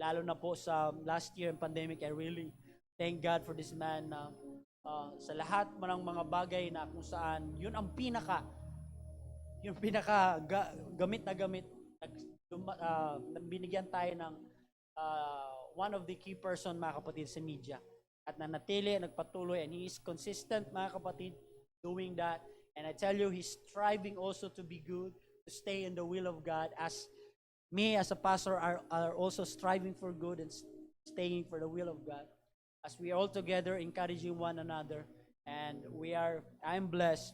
lalo na po sa last year ng pandemic. I really thank God for this man na sa lahat ng mga bagay na kung saan yun ang gamit na gamit, binigyan tayo ng one of the key person, mga kapatid, sa media, at nanatili, nagpatuloy, and he is consistent, mga kapatid, doing that. And I tell you, he's striving also to be good, to stay in the will of God, as me as a pastor are also striving for good and staying for the will of God, as we are all together encouraging one another. And I'm blessed,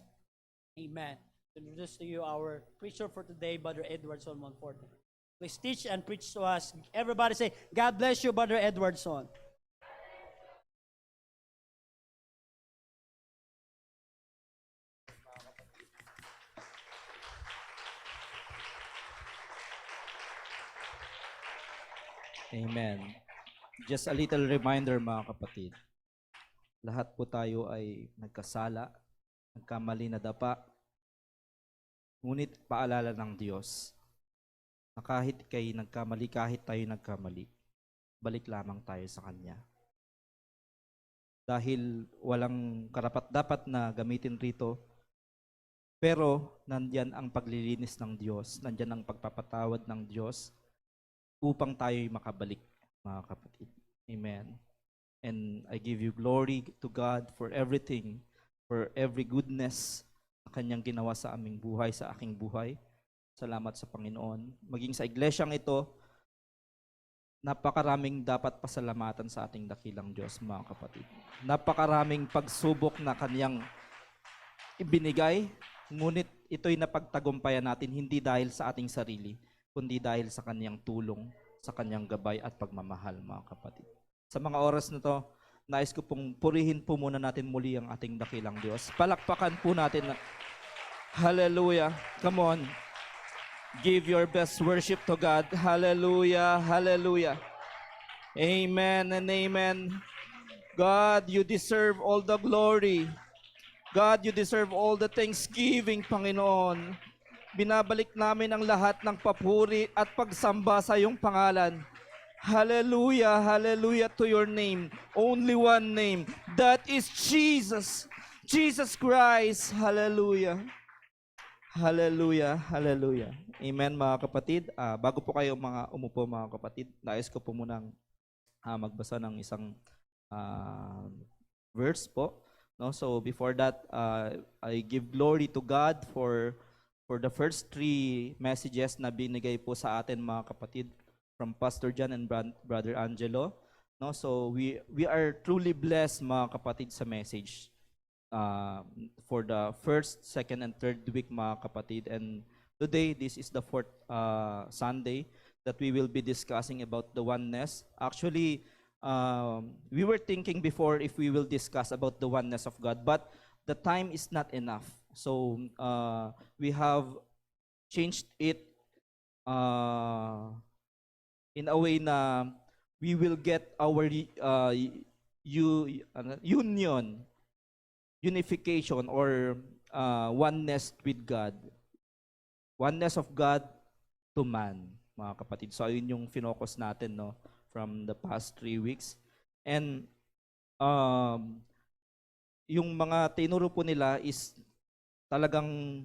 amen, to introduce to you our preacher for today, Brother Edwardson Monforte. Please teach and preach to us. Everybody say, God bless you, Brother Edwardson. Amen. Just a little reminder, mga kapatid. Lahat po tayo ay nagkasala, nagkamali na dapa. Ngunit paalala ng Diyos na kahit tayo nagkamali, balik lamang tayo sa Kanya. Dahil walang karapat-dapat na gamitin rito, pero nandyan ang paglilinis ng Diyos, nandyan ang pagpapatawad ng Diyos upang tayo'y makabalik, mga kapatid. Amen. And I give you glory to God for everything, for every goodness na Kanyang ginawa sa aming buhay, sa aking buhay. Salamat sa Panginoon. Maging sa iglesyang ito, napakaraming dapat pasalamatan sa ating dakilang Diyos, mga kapatid. Napakaraming pagsubok na Kanyang ibinigay, ngunit ito'y napagtagumpayan natin hindi dahil sa ating sarili, kundi dahil sa Kanyang tulong, sa Kanyang gabay at pagmamahal, mga kapatid. Sa mga oras na to, nais ko pong purihin po muna natin muli ang ating dakilang Diyos. Palakpakan po natin na hallelujah. Come on. Give your best worship to God. Hallelujah, hallelujah. Amen and amen. God, you deserve all the glory. God, you deserve all the thanksgiving, Panginoon. Binabalik namin ang lahat ng papuri at pagsamba sa iyong pangalan. Hallelujah, hallelujah to your name. Only one name. That is Jesus. Jesus Christ. Hallelujah. Hallelujah, hallelujah. Amen, mga kapatid. Bago po kayo umupo, mga kapatid, nais ko po munang magbasa ng isang verse po. No? So before that, I give glory to God for the first 3 messages na binigay po sa atin, mga kapatid, from Pastor John and Brother Angelo. No? So we are truly blessed, mga kapatid, sa message for the first, second, and third week, mga kapatid. And today, this is the 4th Sunday that we will be discussing about the oneness. Actually, we were thinking before if we will discuss about the oneness of God, but the time is not enough. So we have changed it in a way na we will get our unification or oneness with God. Oneness of God to man, mga kapatid. So ayun yung finokus natin, no, from the past 3 weeks. And yung mga tinuro po nila is talagang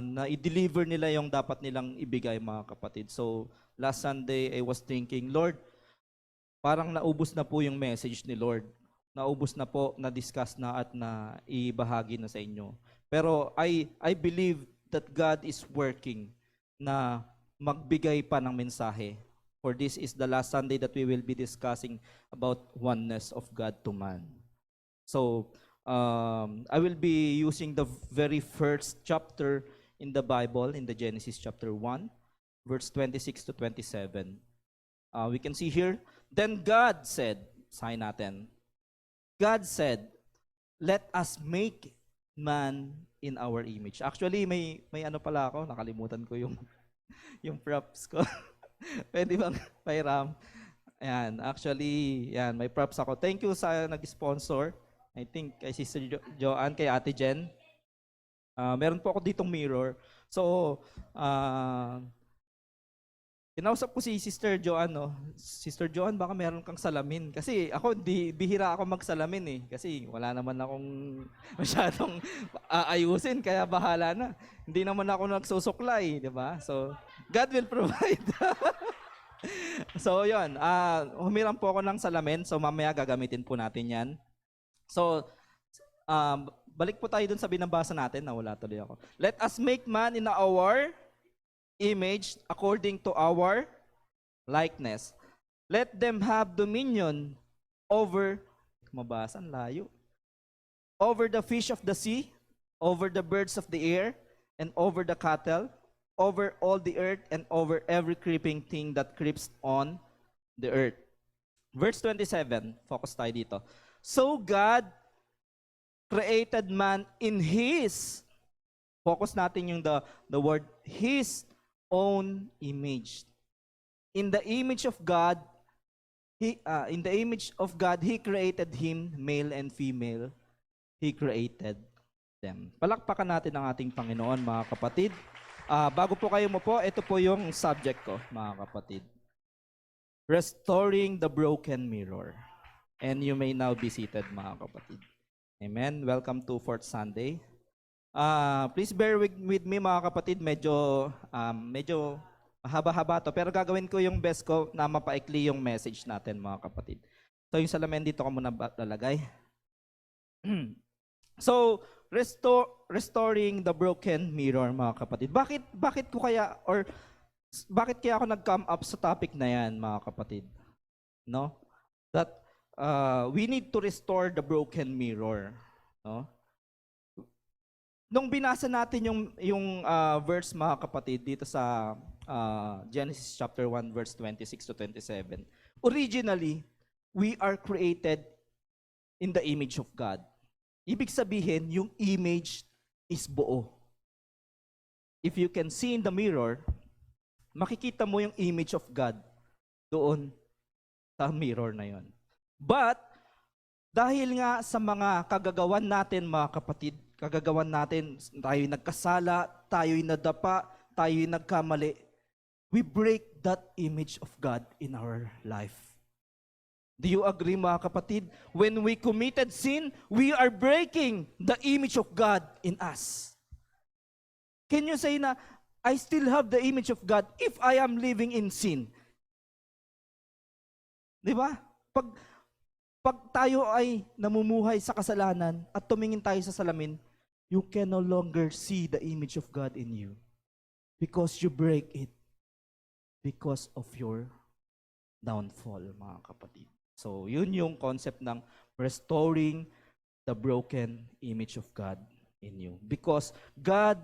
na-deliver nila yung dapat nilang ibigay, mga kapatid. So last Sunday, I was thinking, Lord, parang naubos na po yung message ni Lord. Naubos na po, na-discuss na at na ibahagi na sa inyo. Pero I believe that God is working na magbigay pa ng mensahe. For this is the last Sunday that we will be discussing about oneness of God to man. So, I will be using the very first chapter in the Bible, in the Genesis chapter 1, verse 26 to 27. We can see here, then God said, sign natin, God said, let us make man in our image. Actually, may ano pala ako, nakalimutan ko yung yung props ko. Pwede bang pairam? Ayan, actually, yan, may props ako. Thank you sa nag-sponsor. I think kay Sister Joanne, kay Ate Jen. Meron po ako ditong mirror. So, Kinausap ko si Sister Joanne, no? Sister Joanne, baka meron kang salamin. Kasi ako, bihira ako magsalamin eh. Kasi wala naman akong masyadong aayusin, kaya bahala na. Hindi naman ako nagsusuklay, di ba? So, God will provide. So, yun. Humiram po ako ng salamin. So, mamaya gagamitin po natin yan. So, balik po tayo dun sa binabasa natin. Nawala tuloy ako. Let us make man in our image according to our likeness. Let them have dominion over, mabasa, ang layo. Over the fish of the sea, over the birds of the air, and over the cattle, over all the earth, and over every creeping thing that creeps on the earth. Verse 27, focus tayo dito. So God created man in His, focus natin yung the word, His own image. In the image of God, He created him, male and female. He created them. Palakpakan natin ang ating Panginoon, mga kapatid. Bago po kayo mo po, ito po yung subject ko, mga kapatid. Restoring the broken mirror. And you may now be seated, mga kapatid. Amen. Welcome to Fourth Sunday. Please bear with me, mga kapatid. Medyo mahaba-haba to. Pero gagawin ko yung best ko na mapaikli yung message natin, mga kapatid. So yung salamin dito ko muna lalagay. So, restoring the broken mirror, mga kapatid. Bakit kaya ako nag-come up sa topic na yan, mga kapatid? No? That we need to restore the broken mirror. No? Nung binasa natin yung verse, mga kapatid, dito sa Genesis chapter 1 verse 26 to 27. Originally, we are created in the image of God. Ibig sabihin, yung image is buo. If you can see in the mirror, makikita mo yung image of God doon sa mirror na yon. But, dahil nga sa mga kagagawan natin, mga kapatid, tayo'y nagkasala, tayo'y nadapa, tayo'y nagkamali, we break that image of God in our life. Do you agree, mga kapatid? When we committed sin, we are breaking the image of God in us. Can you say na, I still have the image of God if I am living in sin? Di ba? Pag tayo ay namumuhay sa kasalanan at tumingin tayo sa salamin, you can no longer see the image of God in you because you break it because of your downfall, mga kapatid. So, yun yung concept ng restoring the broken image of God in you. Because God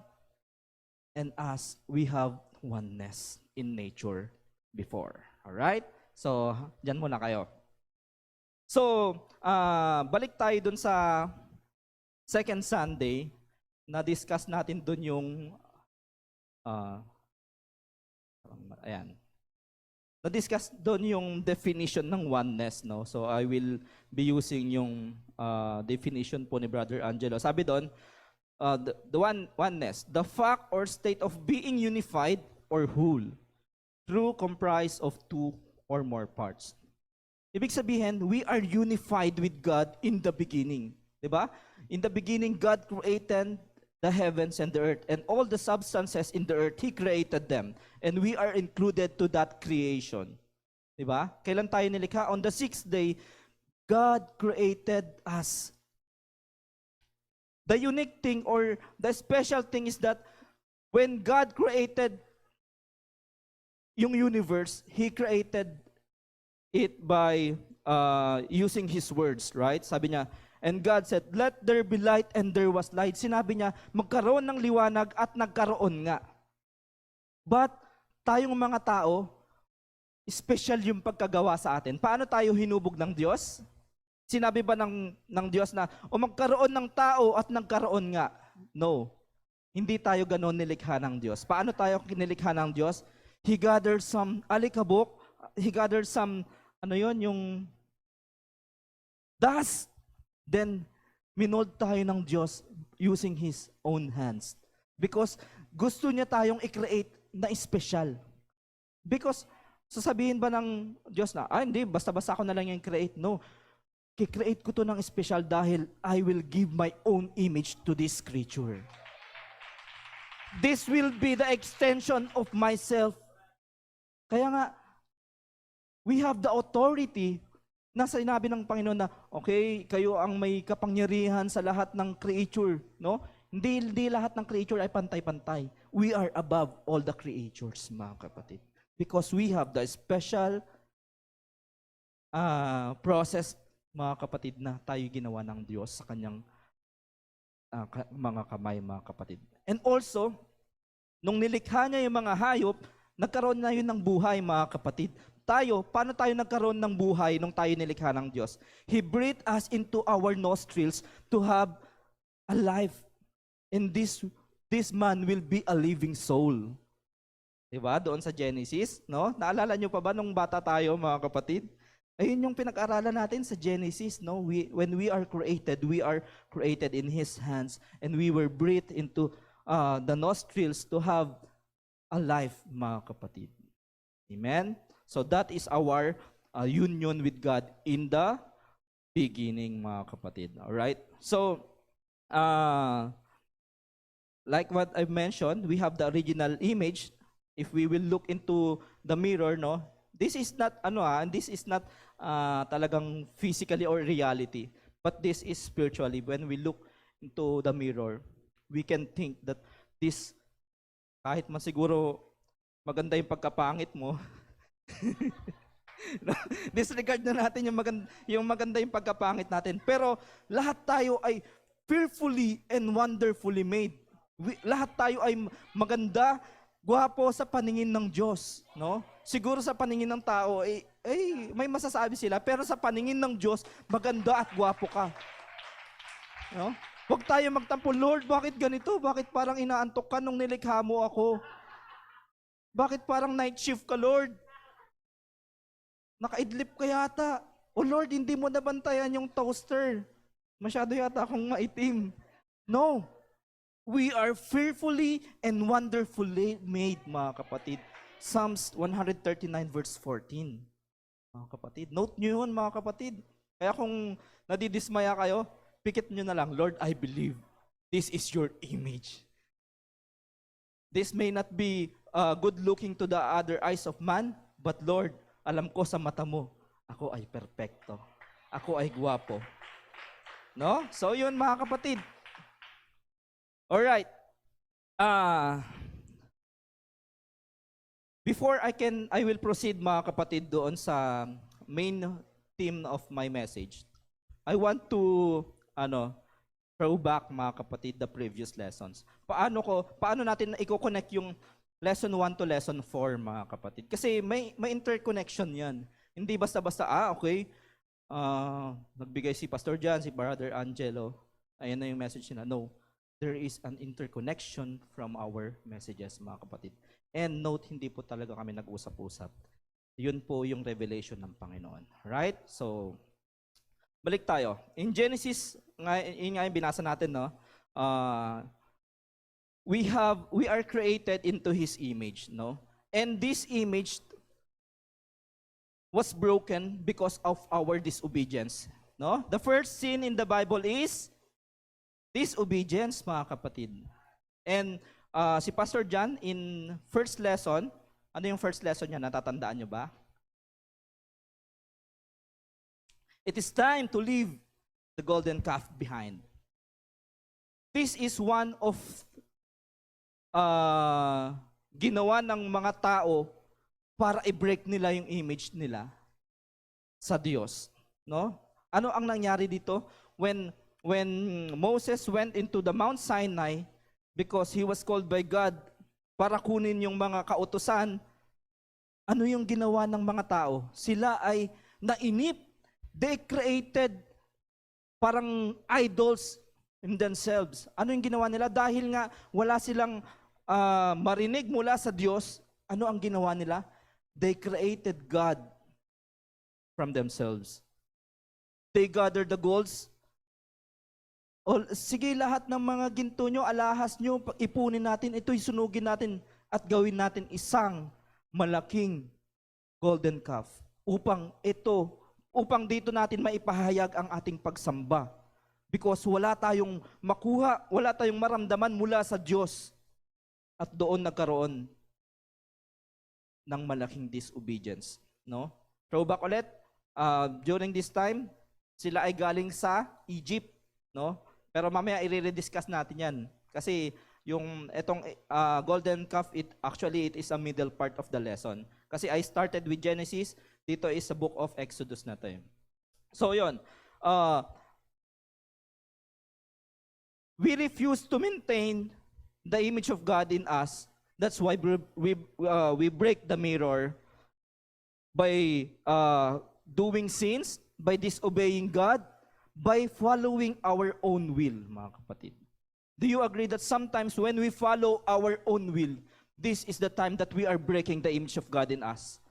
and us, we have oneness in nature before. Alright? So, dyan muna kayo. So, balik tayo dun sa second Sunday, na-discuss natin dun yung, na-discuss dun yung definition ng oneness, no? So, I will be using yung definition po ni Brother Angelo. Sabi dun, oneness, the fact or state of being unified or whole through comprise of two or more parts. Ibig sabihin, we are unified with God in the beginning. Diba? In the beginning, God created the heavens and the earth, and all the substances in the earth, He created them. And we are included to that creation. Diba? Kailan tayo nilikha? On the sixth day, God created us. The unique thing or the special thing is that when God created yung universe, He created it by using His words, right? Sabi niya, and God said, let there be light, and there was light. Sinabi niya, magkaroon ng liwanag at nagkaroon nga. But tayong mga tao, special yung pagkagawa sa atin. Paano tayo hinubog ng Diyos? Sinabi ba ng Diyos na, o magkaroon ng tao at nagkaroon nga? No. Hindi tayo ganon nilikha ng Diyos. Paano tayo kinilikha ng Diyos? He gathered some alikabok, He gathered some, yung dust. Then, minold tayo ng Diyos using His own hands. Because gusto niya tayong i-create na special. Because sasabihin ba ng Diyos na, hindi, basta-basta ako na lang yung create. No, kikreate ko to ng special dahil I will give my own image to this creature. This will be the extension of myself. Kaya nga, we have the authority na sinabi ng Panginoon na, okay, kayo ang may kapangyarihan sa lahat ng creature, no? Hindi lahat ng creature ay pantay-pantay. We are above all the creatures, mga kapatid. Because we have the special process, mga kapatid, na tayo ginawa ng Diyos sa kanyang mga kamay, mga kapatid. And also, nung nilikha niya yung mga hayop, nagkaroon na yun ng buhay, mga kapatid. Tayo, paano tayo nagkaroon ng buhay nung tayo nilikha ng Diyos? He breathed us into our nostrils to have a life. And this man will be a living soul. Diba? Doon sa Genesis, no? Naalala nyo pa ba nung bata tayo, mga kapatid? Ayun yung pinag-aralan natin sa Genesis, no? When we are created in His hands, and we were breathed into the nostrils to have a life, mga kapatid. Amen? So that is our union with God in the beginning, mga kapatid. All right? So, like what I've mentioned, we have the original image. If we will look into the mirror, no? This is not talagang physically or reality, but this is spiritually. When we look into the mirror, we can think that this, kahit man siguro maganda yung pagkapangit mo, disregard na natin yung maganda yung pagkapangit natin. Pero lahat tayo ay fearfully and wonderfully made. Lahat tayo ay maganda, gwapo sa paningin ng Diyos, no? Siguro sa paningin ng tao may masasabi sila, pero sa paningin ng Diyos, maganda at gwapo ka. No? Huwag tayo magtampo, Lord, bakit ganito? Bakit parang inaantok ka nung nilikha mo ako? Bakit parang night shift ka, Lord? Nakaidlip ka yata. O Lord, hindi mo nabantayan yung toaster. Masyado yata akong maitim. No. We are fearfully and wonderfully made, mga kapatid. Psalms 139 verse 14. Mga kapatid, note nyo yun, mga kapatid. Kaya kung nadidismaya kayo, pikit nyo na lang, Lord, I believe this is your image. This may not be good looking to the other eyes of man, but Lord, alam ko sa mata mo, ako ay perpekto. Ako ay guwapo. No? So yun, mga kapatid. Alright. Before I will proceed, mga kapatid, doon sa main theme of my message. I want to throw back, mga kapatid, the previous lessons. Paano natin i-connect yung lesson 1 to lesson 4, mga kapatid? Kasi may interconnection 'yan. Hindi basta-basta okay. Nagbigay si Pastor John, si Brother Angelo, ayan na yung message nila. No. There is an interconnection from our messages, mga kapatid. And note, hindi po talaga kami nag-usap-usap. Yun po yung revelation ng Panginoon. Right? So, balik tayo. In Genesis, yun nga yung binasa natin, no? We are created into His image, no? And this image was broken because of our disobedience, no? The first sin in the Bible is disobedience, mga kapatid. And si Pastor John, in first lesson, ano yung first lesson niya? Natatandaan niyo ba? It is time to leave the golden calf behind. This is one of ginawa ng mga tao para i-break nila yung image nila sa Diyos. No? Ano ang nangyari dito? When Moses went into the Mount Sinai, because he was called by God para kunin yung mga kautusan, ano yung ginawa ng mga tao? Sila ay nainip. They created parang idols in themselves. Ano yung ginawa nila? Dahil nga wala silang marinig mula sa Diyos, ano ang ginawa nila? They created God from themselves. They gathered the golds. Sige, lahat ng mga ginto nyo, alahas nyo, ipunin natin, ito'y sunugin natin at gawin natin isang malaking golden calf upang dito natin maipahayag ang ating pagsamba. Because wala tayong makuha, wala tayong maramdaman mula sa Diyos. At doon nagkaroon ng malaking disobedience. No? Throwback ulit, during this time, sila ay galing sa Egypt. No? Pero mamaya i-rediscuss natin yan. Kasi yung itong golden calf, it is a middle part of the lesson. Kasi I started with Genesis, dito is sa book of Exodus na tayo. So yun, we refuse to maintain the image of God in us. That's why we break the mirror by doing sins, by disobeying God, by following our own will, mga kapatid. Do you agree that sometimes when we follow our own will, this is the time that we are breaking the image of God in us?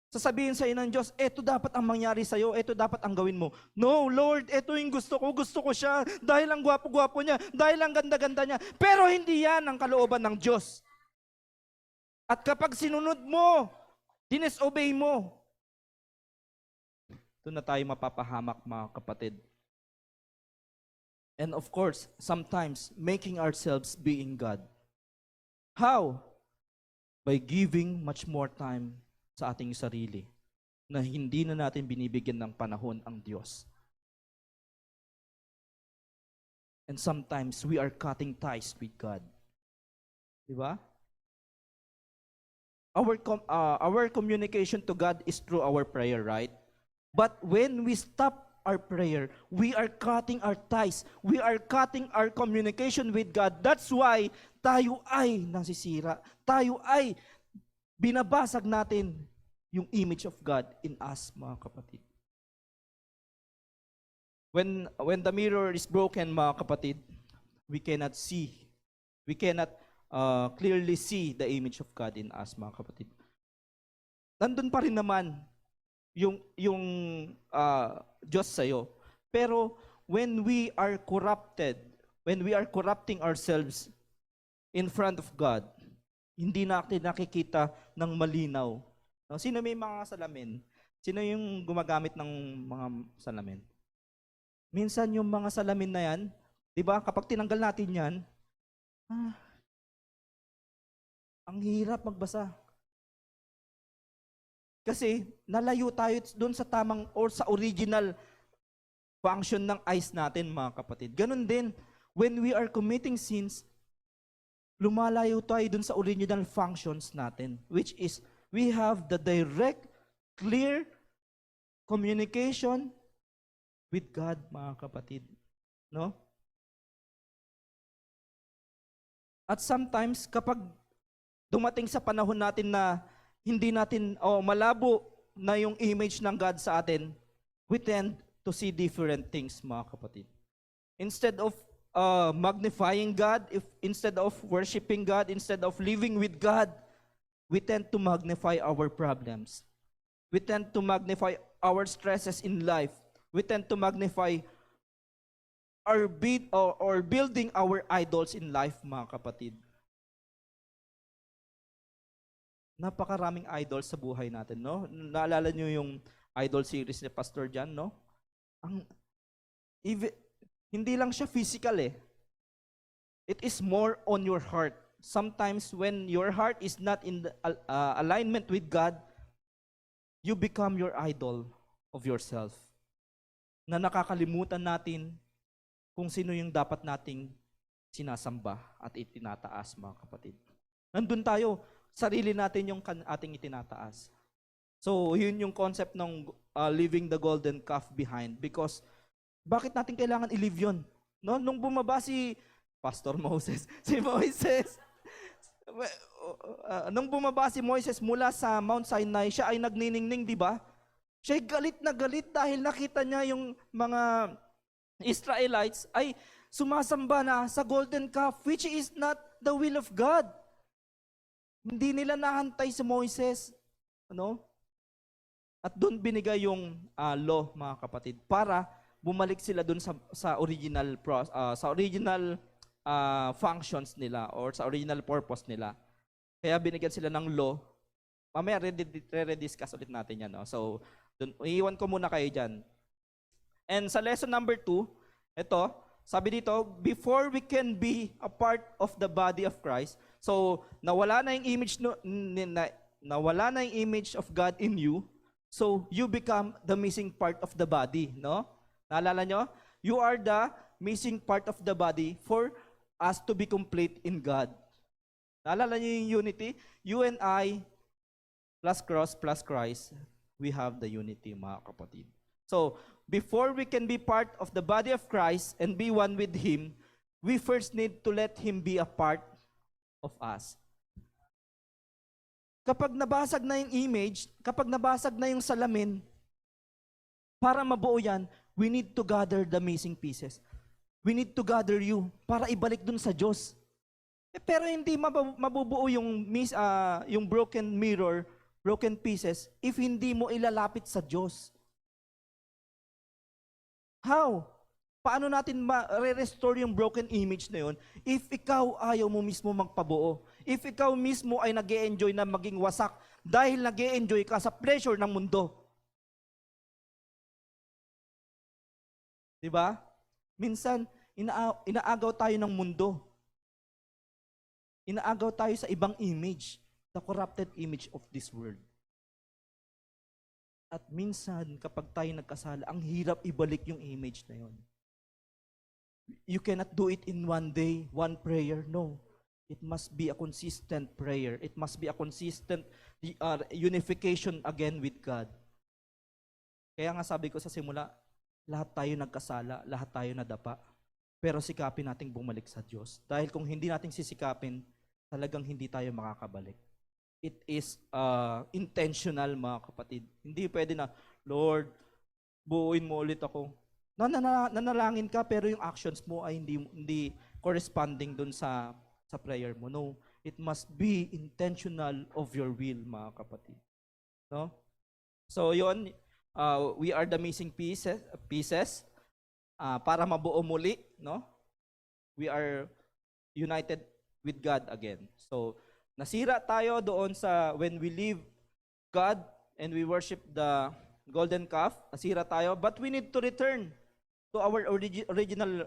Sasabihin sa ng Diyos, eto dapat ang mangyari sa'yo, eto dapat ang gawin mo. No, Lord, eto yung gusto ko siya, dahil ang gwapo-gwapo niya, dahil ang ganda-ganda niya. Pero hindi yan ang kalooban ng Diyos. At kapag sinunod mo, dinesobey mo, doon na tayo mapapahamak, mga kapatid. And of course, sometimes, making ourselves being God. How? By giving much more time sa ating sarili na hindi na natin binibigyan ng panahon ang Diyos. And sometimes we are cutting ties with God. Di ba? Our communication to God is through our prayer, right? But when we stop our prayer, we are cutting our ties. We are cutting our communication with God. That's why tayo ay nasisira. Tayo ay binabasag natin yung image of God in us, mga kapatid. When the mirror is broken, mga kapatid, we cannot clearly see the image of God in us, mga kapatid. Nandun pa rin naman yung Diyos sa'yo. Pero when we are corrupting ourselves in front of God, hindi natin nakikita ng malinaw. No? Sino may mga salamin? Sino yung gumagamit ng mga salamin? Minsan yung mga salamin na yan, di ba, kapag tinanggal natin yan, ang hirap magbasa. Kasi nalayo tayo doon sa tamang or sa original function ng eyes natin, mga kapatid. Ganon din, when we are committing sins, lumalayo tayo dun sa original functions natin, which is we have the direct, clear communication with God, mga kapatid. No? At sometimes, kapag dumating sa panahon natin na hindi natin, malabo na yung image ng God sa atin, we tend to see different things, mga kapatid. Instead of magnifying God, instead of worshiping God, instead of living with God, we tend to magnify our problems. We tend to magnify our stresses in life. We tend to magnify or building our idols in life, mga kapatid. Napakaraming idols sa buhay natin, no? Naalala niyo yung idol series ni Pastor Jan, no? Hindi lang siya physical eh. It is more on your heart. Sometimes when your heart is not in the, alignment with God, you become your idol of yourself. Na nakakalimutan natin kung sino yung dapat nating sinasamba at itinataas, mga kapatid. Nandun tayo, sarili natin yung ating itinataas. So, yun yung concept ng leaving the golden calf behind. Because bakit natin kailangan i-leave yun? No? Nung bumaba si Pastor Moses, nung bumaba si Moises mula sa Mount Sinai, siya ay nagniningning, di ba? Siya ay galit na galit dahil nakita niya yung mga Israelites ay sumasamba na sa golden calf, which is not the will of God. Hindi nila nahantay si Moises. Ano? At doon binigay yung law, mga kapatid, para bumalik sila doon sa original functions nila or sa original purpose nila. Kaya binigyan sila ng law Mamaya re-discuss ulit natin yan. No? So, iiwan ko muna kayo dyan. And sa lesson number 2, ito, sabi dito, before we can be a part of the body of Christ, so nawala na yung image nawala na yung image of God in you, so you become the missing part of the body, no? Naalala nyo? You are the missing part of the body for us to be complete in God. Naalala nyo yung unity? You and I plus cross plus Christ, we have the unity, mga kapatid. So, before we can be part of the body of Christ and be one with Him, we first need to let Him be a part of us. Kapag nabasag na yung image, kapag nabasag na yung salamin, para mabuo yan, we need to gather the missing pieces. We need to gather you para ibalik dun sa Diyos. Pero hindi mabubuo yung broken mirror, broken pieces, if hindi mo ilalapit sa Diyos. How? Paano natin ma-restore yung broken image na yun if ikaw ayaw mo mismo magpabuo? If ikaw mismo ay nag-e-enjoy na maging wasak dahil nag-e-enjoy ka sa pleasure ng mundo? Diba? Minsan, inaagaw tayo ng mundo. Inaagaw tayo sa ibang image, the corrupted image of this world. At minsan, kapag tayo nagkasala, ang hirap ibalik yung image na yun. You cannot do it in one day, one prayer. No. It must be a consistent prayer. It must be a consistent unification again with God. Kaya nga sabi ko sa simula, lahat tayo nagkasala, lahat tayo nadapa. Pero sikapin nating bumalik sa Diyos. Dahil kung hindi natin sisikapin, talagang hindi tayo makakabalik. It is intentional, mga kapatid. Hindi pwede na, Lord, buuin mo ulit ako. Nanalangin ka pero yung actions mo ay hindi corresponding dun sa prayer mo. No, it must be intentional of your will, mga kapatid. No? So yon, we are the missing pieces para mabuo muli, no? We are united with God again. So nasira tayo doon sa when we leave God and we worship the golden calf, nasira tayo, but we need to return to our original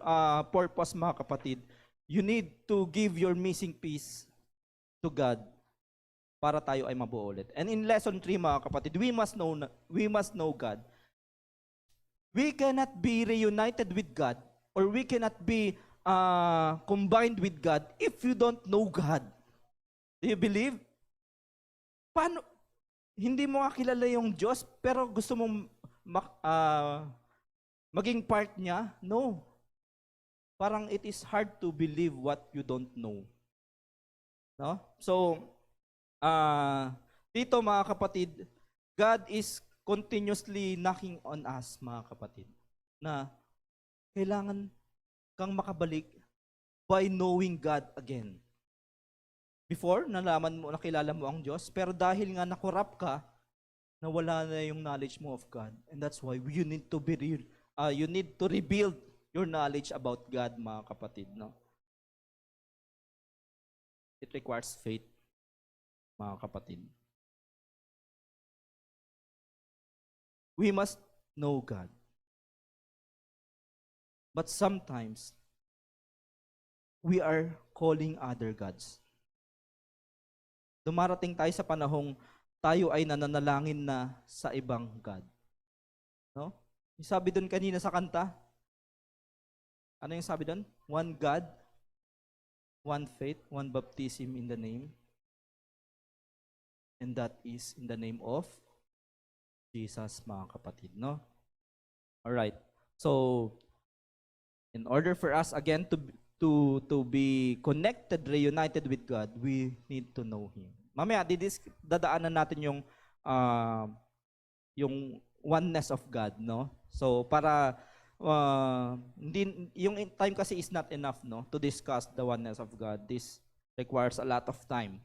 purpose, mga kapatid. You need to give your missing piece to God para tayo ay mabuo ulit. And in lesson 3, mga kapatid, we must know God. We cannot be reunited with God or we cannot be combined with God if you don't know God. Do you believe? Paano? Hindi mo nga kilala yung Diyos, pero gusto mong maging part niya? No. Parang it is hard to believe what you don't know. No? So, dito, mga kapatid, God is continuously knocking on us, mga kapatid, na kailangan kang makabalik by knowing God again. Before, nakilala mo ang Diyos, pero dahil nga nakorrupt ka, nawala na yung knowledge mo of God. And that's why you need to rebuild your knowledge about God, mga kapatid. No? It requires faith, mga kapatid. We must know God. But sometimes, we are calling other gods. Dumarating tayo sa panahong tayo ay nananalangin na sa ibang God. No? Yung sabi doon kanina sa kanta, ano yung sabi doon? One God, one faith, one baptism in the name. And that is in the name of Jesus, mga kapatid. No? Alright. So, in order for us again to be connected, reunited with God, we need to know Him. Mamaya, dadaanan natin yung oneness of God, no? So, para, yung time kasi is not enough, no? To discuss the oneness of God. This requires a lot of time.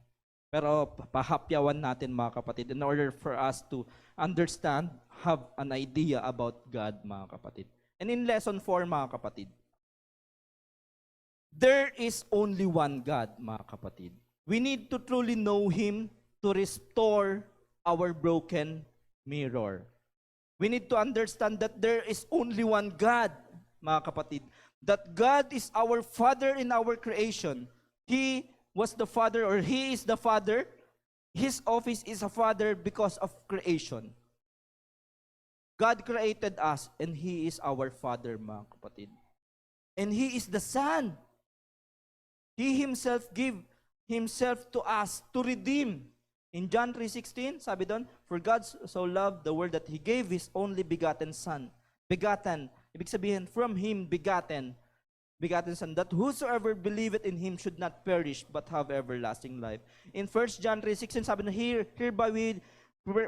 Pero, pahapyawan natin, mga kapatid, in order for us to understand, have an idea about God, mga kapatid. And in lesson 4, mga kapatid, there is only one God, mga kapatid. We need to truly know Him to to restore our broken mirror. We need to understand that there is only one God, mga kapatid. That God is our Father in our creation. He was the Father, or He is the Father. His office is a Father because of creation. God created us, and He is our Father, mga kapatid. And He is the Son. He Himself gave Himself to us to redeem. In John 3:16, sabi doon, for God so loved the world that He gave His only begotten Son. Begotten, ibig sabihin, from Him begotten Son, that whosoever believeth in Him should not perish, but have everlasting life. In 1 John 3:16, sabi na, hereby we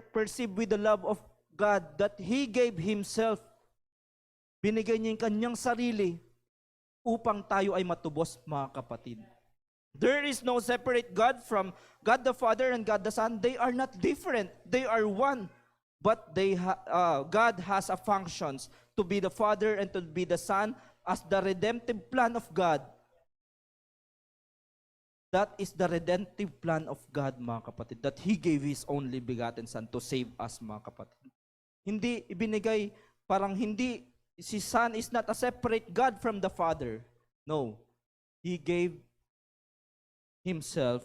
perceive with the love of God that He gave Himself. Binigay niya yung kanyang sarili upang tayo ay matubos, mga kapatid. There is no separate God from God the Father and God the Son. They are not different. They are one. But God has a functions to be the Father and to be the Son as the redemptive plan of God. That is the redemptive plan of God, mga kapatid. That He gave His only begotten Son to save us, mga kapatid. Hindi ibinigay, si Son is not a separate God from the Father. No. He gave Himself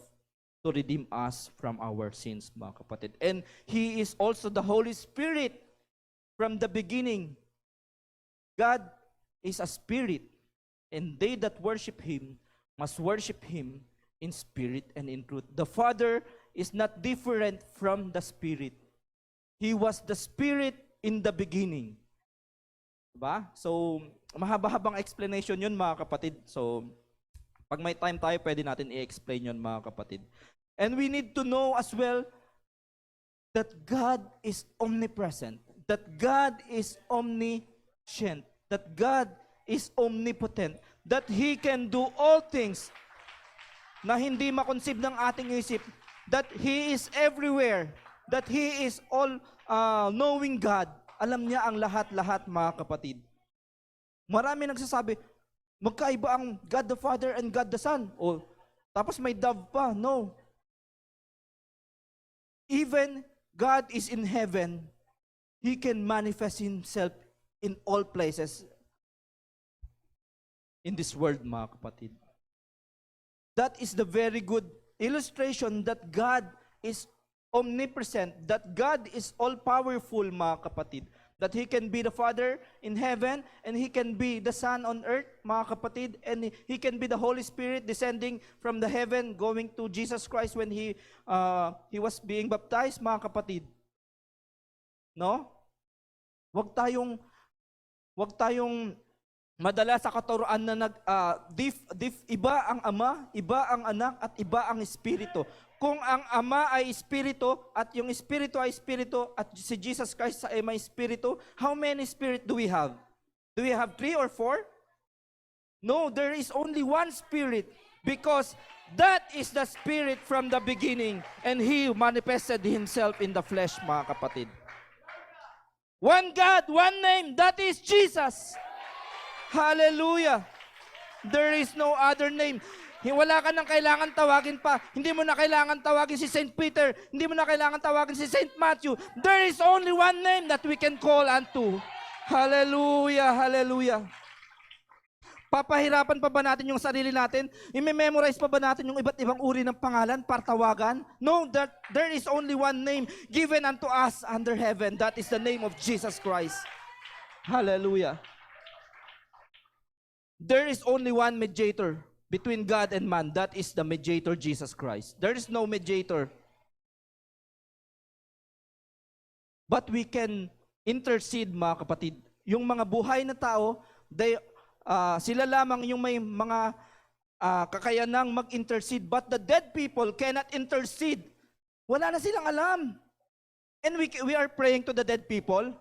to redeem us from our sins, mga kapatid. And He is also the Holy Spirit from the beginning. God is a spirit, and they that worship Him must worship Him in spirit and in truth. The Father is not different from the Spirit. He was the Spirit in the beginning. Diba? So, mahaba-habang explanation yun, mga kapatid. So, pag may time tayo, pwede natin i-explain yun, mga kapatid. And we need to know as well that God is omnipresent, that God is omniscient, that God is omnipotent, that He can do all things na hindi makonsib ng ating isip, that He is everywhere, that He is all-knowing God. Alam niya ang lahat-lahat, mga kapatid. Marami nagsasabi, magkaiba ang God the Father and God the Son. O, tapos may dove pa. No. Even God is in heaven, He can manifest Himself in all places in this world, mga kapatid. That is the very good illustration that God is omnipresent, that God is all-powerful, mga kapatid. That He can be the Father in heaven, and He can be the Son on earth, mga kapatid, and He can be the Holy Spirit descending from the heaven, going to Jesus Christ when He was being baptized, mga kapatid. No? Wag tayong madala sa katuruan na iba ang Ama, iba ang Anak, at iba ang Espiritu. Kung ang Ama ay Espiritu, at yung Espiritu ay Espiritu, at si Jesus Christ ay may Espiritu, how many Spirit do we have? Do we have 3 or 4? No, there is only one Spirit, because that is the Spirit from the beginning, and He manifested Himself in the flesh, mga kapatid. One God, one name, that is Jesus. Hallelujah. There is no other name. Wala ka nang kailangan tawagin pa. Hindi mo na kailangan tawagin si St. Peter. Hindi mo na kailangan tawagin si St. Matthew. There is only one name that we can call unto. Hallelujah, hallelujah. Papahirapan pa ba natin yung sarili natin? I-memorize pa ba natin yung iba't ibang uri ng pangalan para tawagan? No, that there is only one name given unto us under heaven. That is the name of Jesus Christ. Hallelujah. There is only one mediator between God and man. That is the mediator, Jesus Christ. There is no mediator. But we can intercede, mga kapatid. Yung mga buhay na tao, sila lamang yung may mga kakayanang mag-intercede. But the dead people cannot intercede. Wala na silang alam. And we are praying to the dead people.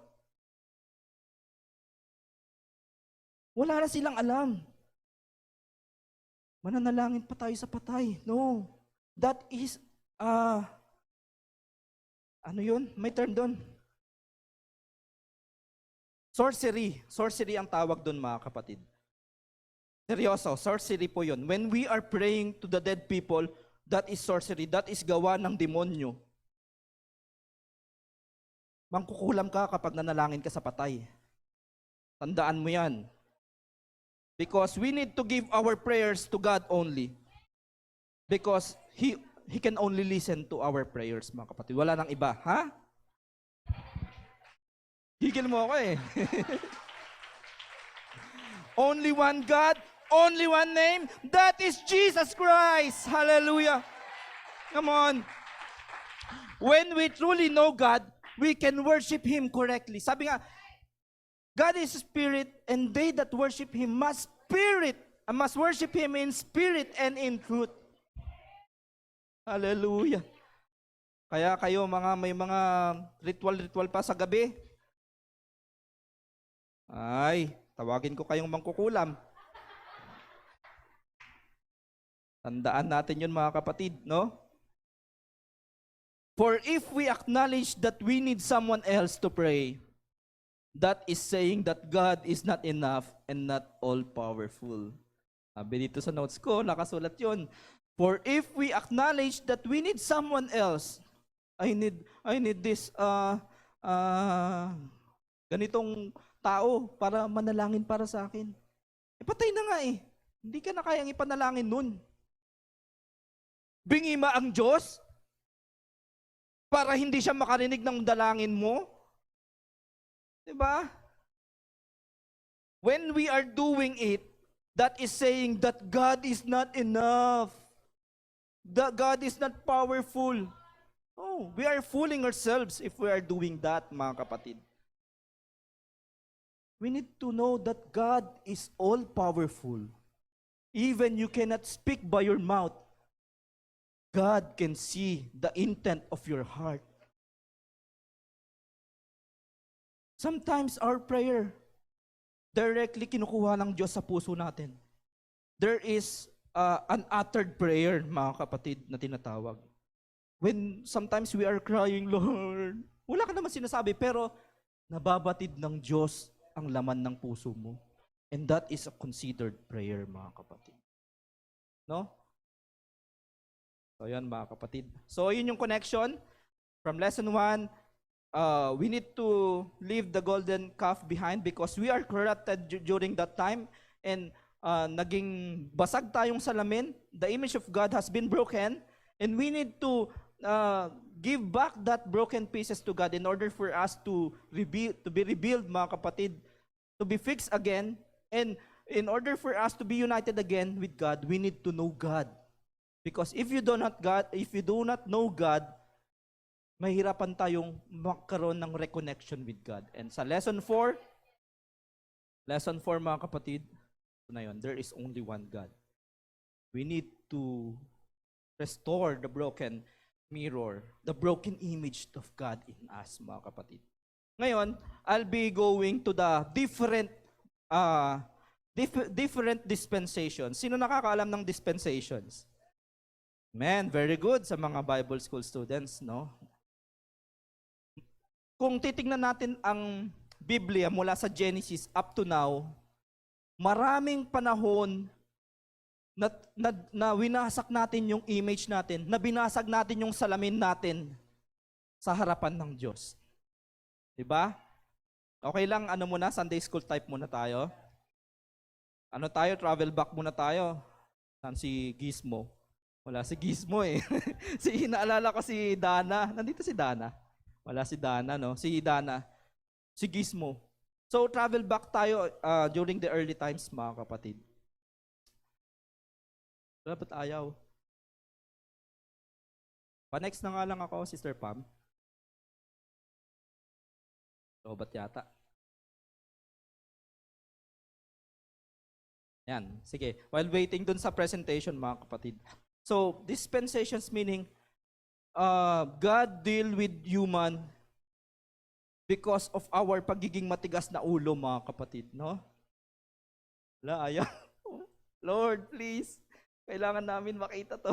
Wala na silang alam. Mananalangin pa tayo sa patay. No. That is, ano yun? May term doon. Sorcery. Sorcery ang tawag doon, mga kapatid. Seryoso, sorcery po yun. When we are praying to the dead people, That is sorcery. That is gawa ng demonyo. Mangkukulam ka kapag nanalangin ka sa patay. Tandaan mo yan. Because we need to give our prayers to God only. Because He can only listen to our prayers, mga kapatid. Wala nang iba. Ha? Gigil mo ako eh. Only one God, only one name, that is Jesus Christ. Hallelujah. Come on. When we truly know God, we can worship Him correctly. Sabi nga, God is spirit, and they that worship Him must worship Him in spirit and in truth. Hallelujah. Kaya kayo may mga ritual pa sa gabi. Ay, tawagin ko kayong mangkukulam. Tandaan natin yun, mga kapatid, no? For if we acknowledge that we need someone else to pray, that is saying that God is not enough and not all-powerful. Sabi dito sa notes ko, nakasulat yun. For if we acknowledge that we need someone else, I need this ganitong tao para manalangin para sa akin. Patay na nga eh. Hindi ka na kayang ipanalangin nun. Bingi ma ang Diyos para hindi siya makarinig ng dalangin mo. Diba? When we are doing it, that is saying that God is not enough. That God is not powerful. Oh, we are fooling ourselves if we are doing that, mga kapatid. We need to know that God is all-powerful. Even you cannot speak by your mouth, God can see the intent of your heart. Sometimes our prayer, directly kinukuha ng Diyos sa puso natin. There is unuttered prayer, mga kapatid, na tinatawag. When sometimes we are crying, Lord, wala ka naman sinasabi, pero nababatid ng Diyos ang laman ng puso mo. And that is a considered prayer, mga kapatid. No? So, yan, mga kapatid. So, yun yung connection. From lesson 1, we need to leave the golden calf behind because we are corrupted during that time. And naging basag tayong salamin. The image of God has been broken. And we need to give back that broken pieces to God in order for us to be rebuilt, mga kapatid, to be fixed again. And in order for us to be united again with God, we need to know God. Because if you do not know God, mahirapan tayong magkaroon ng reconnection with God. And sa lesson 4, mga kapatid, na yun, there is only one God. We need to restore the broken mirror, the broken image of God in us, mga kapatid. Ngayon, I'll be going to the different dispensations. Sino nakakaalam ng dispensations? Man, very good sa mga Bible school students, no? Kung titingnan natin ang Biblia mula sa Genesis up to now, maraming panahon na winasak natin yung image natin, na binasag natin yung salamin natin sa harapan ng Diyos. Diba? Okay lang, Sunday school type muna tayo. Travel back muna tayo. Saan si Gizmo? Wala si Gizmo eh. Naalala ko si Dana. Nandito si Dana. Wala si Dana, no? Si Dana. Si Gizmo. So, travel back tayo during the early times, mga kapatid. Dapat ayaw. Pa-next na nga lang ako, Sister Pam. Lobat yata. Yan, sige. While waiting dun sa presentation, mga kapatid. So, dispensations meaning God deal with human because of our pagiging matigas na ulo, mga kapatid, no? Wala, ayaw. Lord, please. Kailangan namin makita to.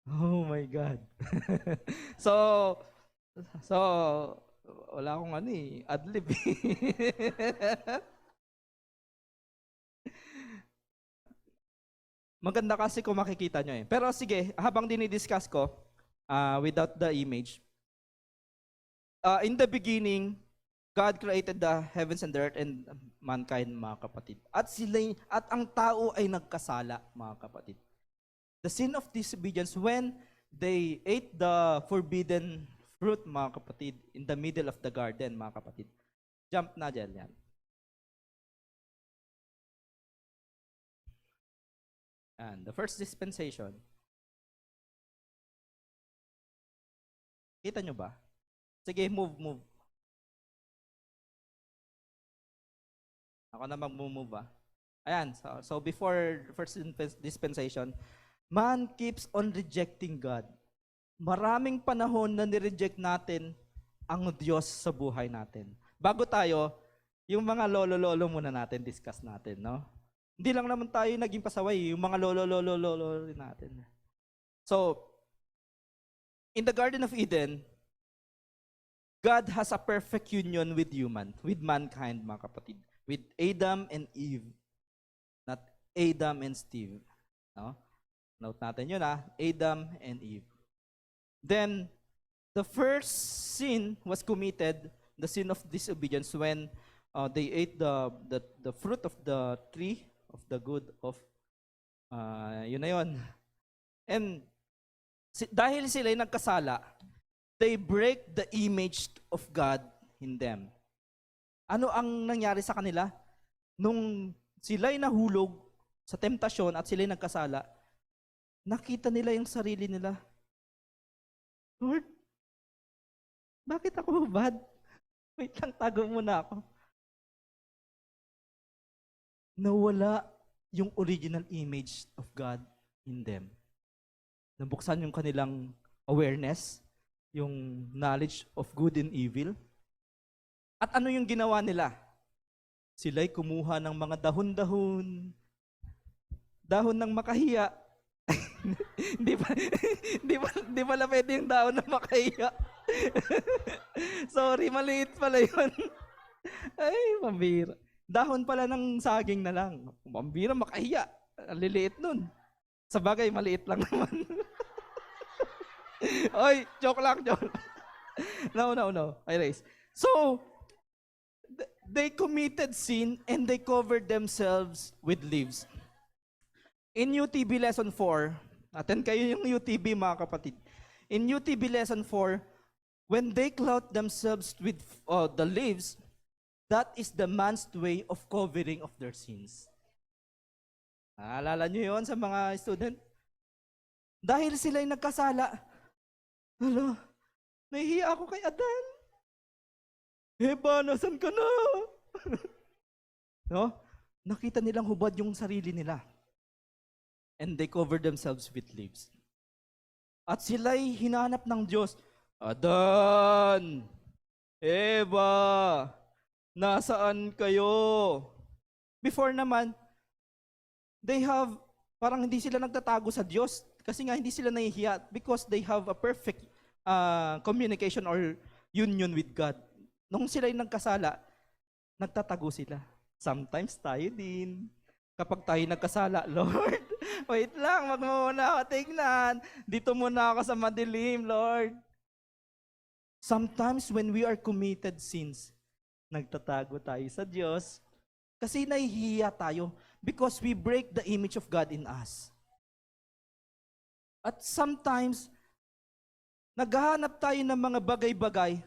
Oh my God. So, wala akong adlib. Maganda kasi kung makikita nyo eh. Pero sige, habang dinidiscuss ko, without the image, in the beginning, God created the heavens and the earth and mankind, mga kapatid. At ang tao ay nagkasala, mga kapatid. The sin of disobedience when they ate the forbidden fruit, mga kapatid, in the middle of the garden, mga kapatid. Jump na dyan yan. And the first dispensation. Kita nyo ba? Sige, move. Ako na mag-move. Ayan, so before first dispensation, man keeps on rejecting God. Maraming panahon na nireject natin ang Diyos sa buhay natin. Bago tayo, yung mga lolo-lolo muna natin, discuss natin, no? Hindi lang naman tayo naging pasaway, yung mga lolo-lolo rin natin. So, in the Garden of Eden, God has a perfect union with mankind, mga kapatid. With Adam and Eve, not Adam and Steve. No? Note natin yun, Adam and Eve. Then, the first sin was committed, the sin of disobedience, when they ate the fruit of the tree of the good of, yun na yun. And dahil sila ay nagkasala, they break the image of God in them. Ano ang nangyari sa kanila? Nung sila'y nahulog sa temptasyon at sila'y nagkasala, nakita nila yung sarili nila. Lord, bakit ako bad? Wait lang, tago muna ako. Nawala yung original image of God in them. Nabuksan yung kanilang awareness, yung knowledge of good and evil. At ano yung ginawa nila? Sila'y kumuha ng mga dahon-dahon ng makahiya. Di pala pwede yung dahon ng makahiya. Sorry, maliit pala yun. Ay, pambira. Dahon pala ng saging na lang. Pambira, makahiya. Ang liliit nun. Sa bagay, maliit lang naman. Oy, joke lang. No. Anyways. So, they committed sin and they covered themselves with leaves. In UTB Lesson 4, attend kayo yung UTB, mga kapatid. In UTB Lesson 4, when they clothe themselves with the leaves, that is the man's way of covering of their sins. Naalala nyo yun sa mga student? Dahil sila'y nagkasala, nahihiya ako kay Adan. Eva, nasan ka na? No? Nakita nilang hubad yung sarili nila. And they covered themselves with leaves. At sila'y hinanap ng Diyos, Adan, Eva, nasaan kayo? Before naman, parang hindi sila nagtatago sa Diyos kasi nga hindi sila nahihiya because they have a perfect communication or union with God. Nung sila'y nagkasala, nagtatago sila. Sometimes tayo din. Kapag tayo nagkasala, Lord, wait lang, wag mo muna ako tingnan. Dito muna ako sa madilim, Lord. Sometimes when we are committed sins, nagtatago tayo sa Diyos kasi nahihiya tayo because we break the image of God in us. At sometimes, naghahanap tayo ng mga bagay-bagay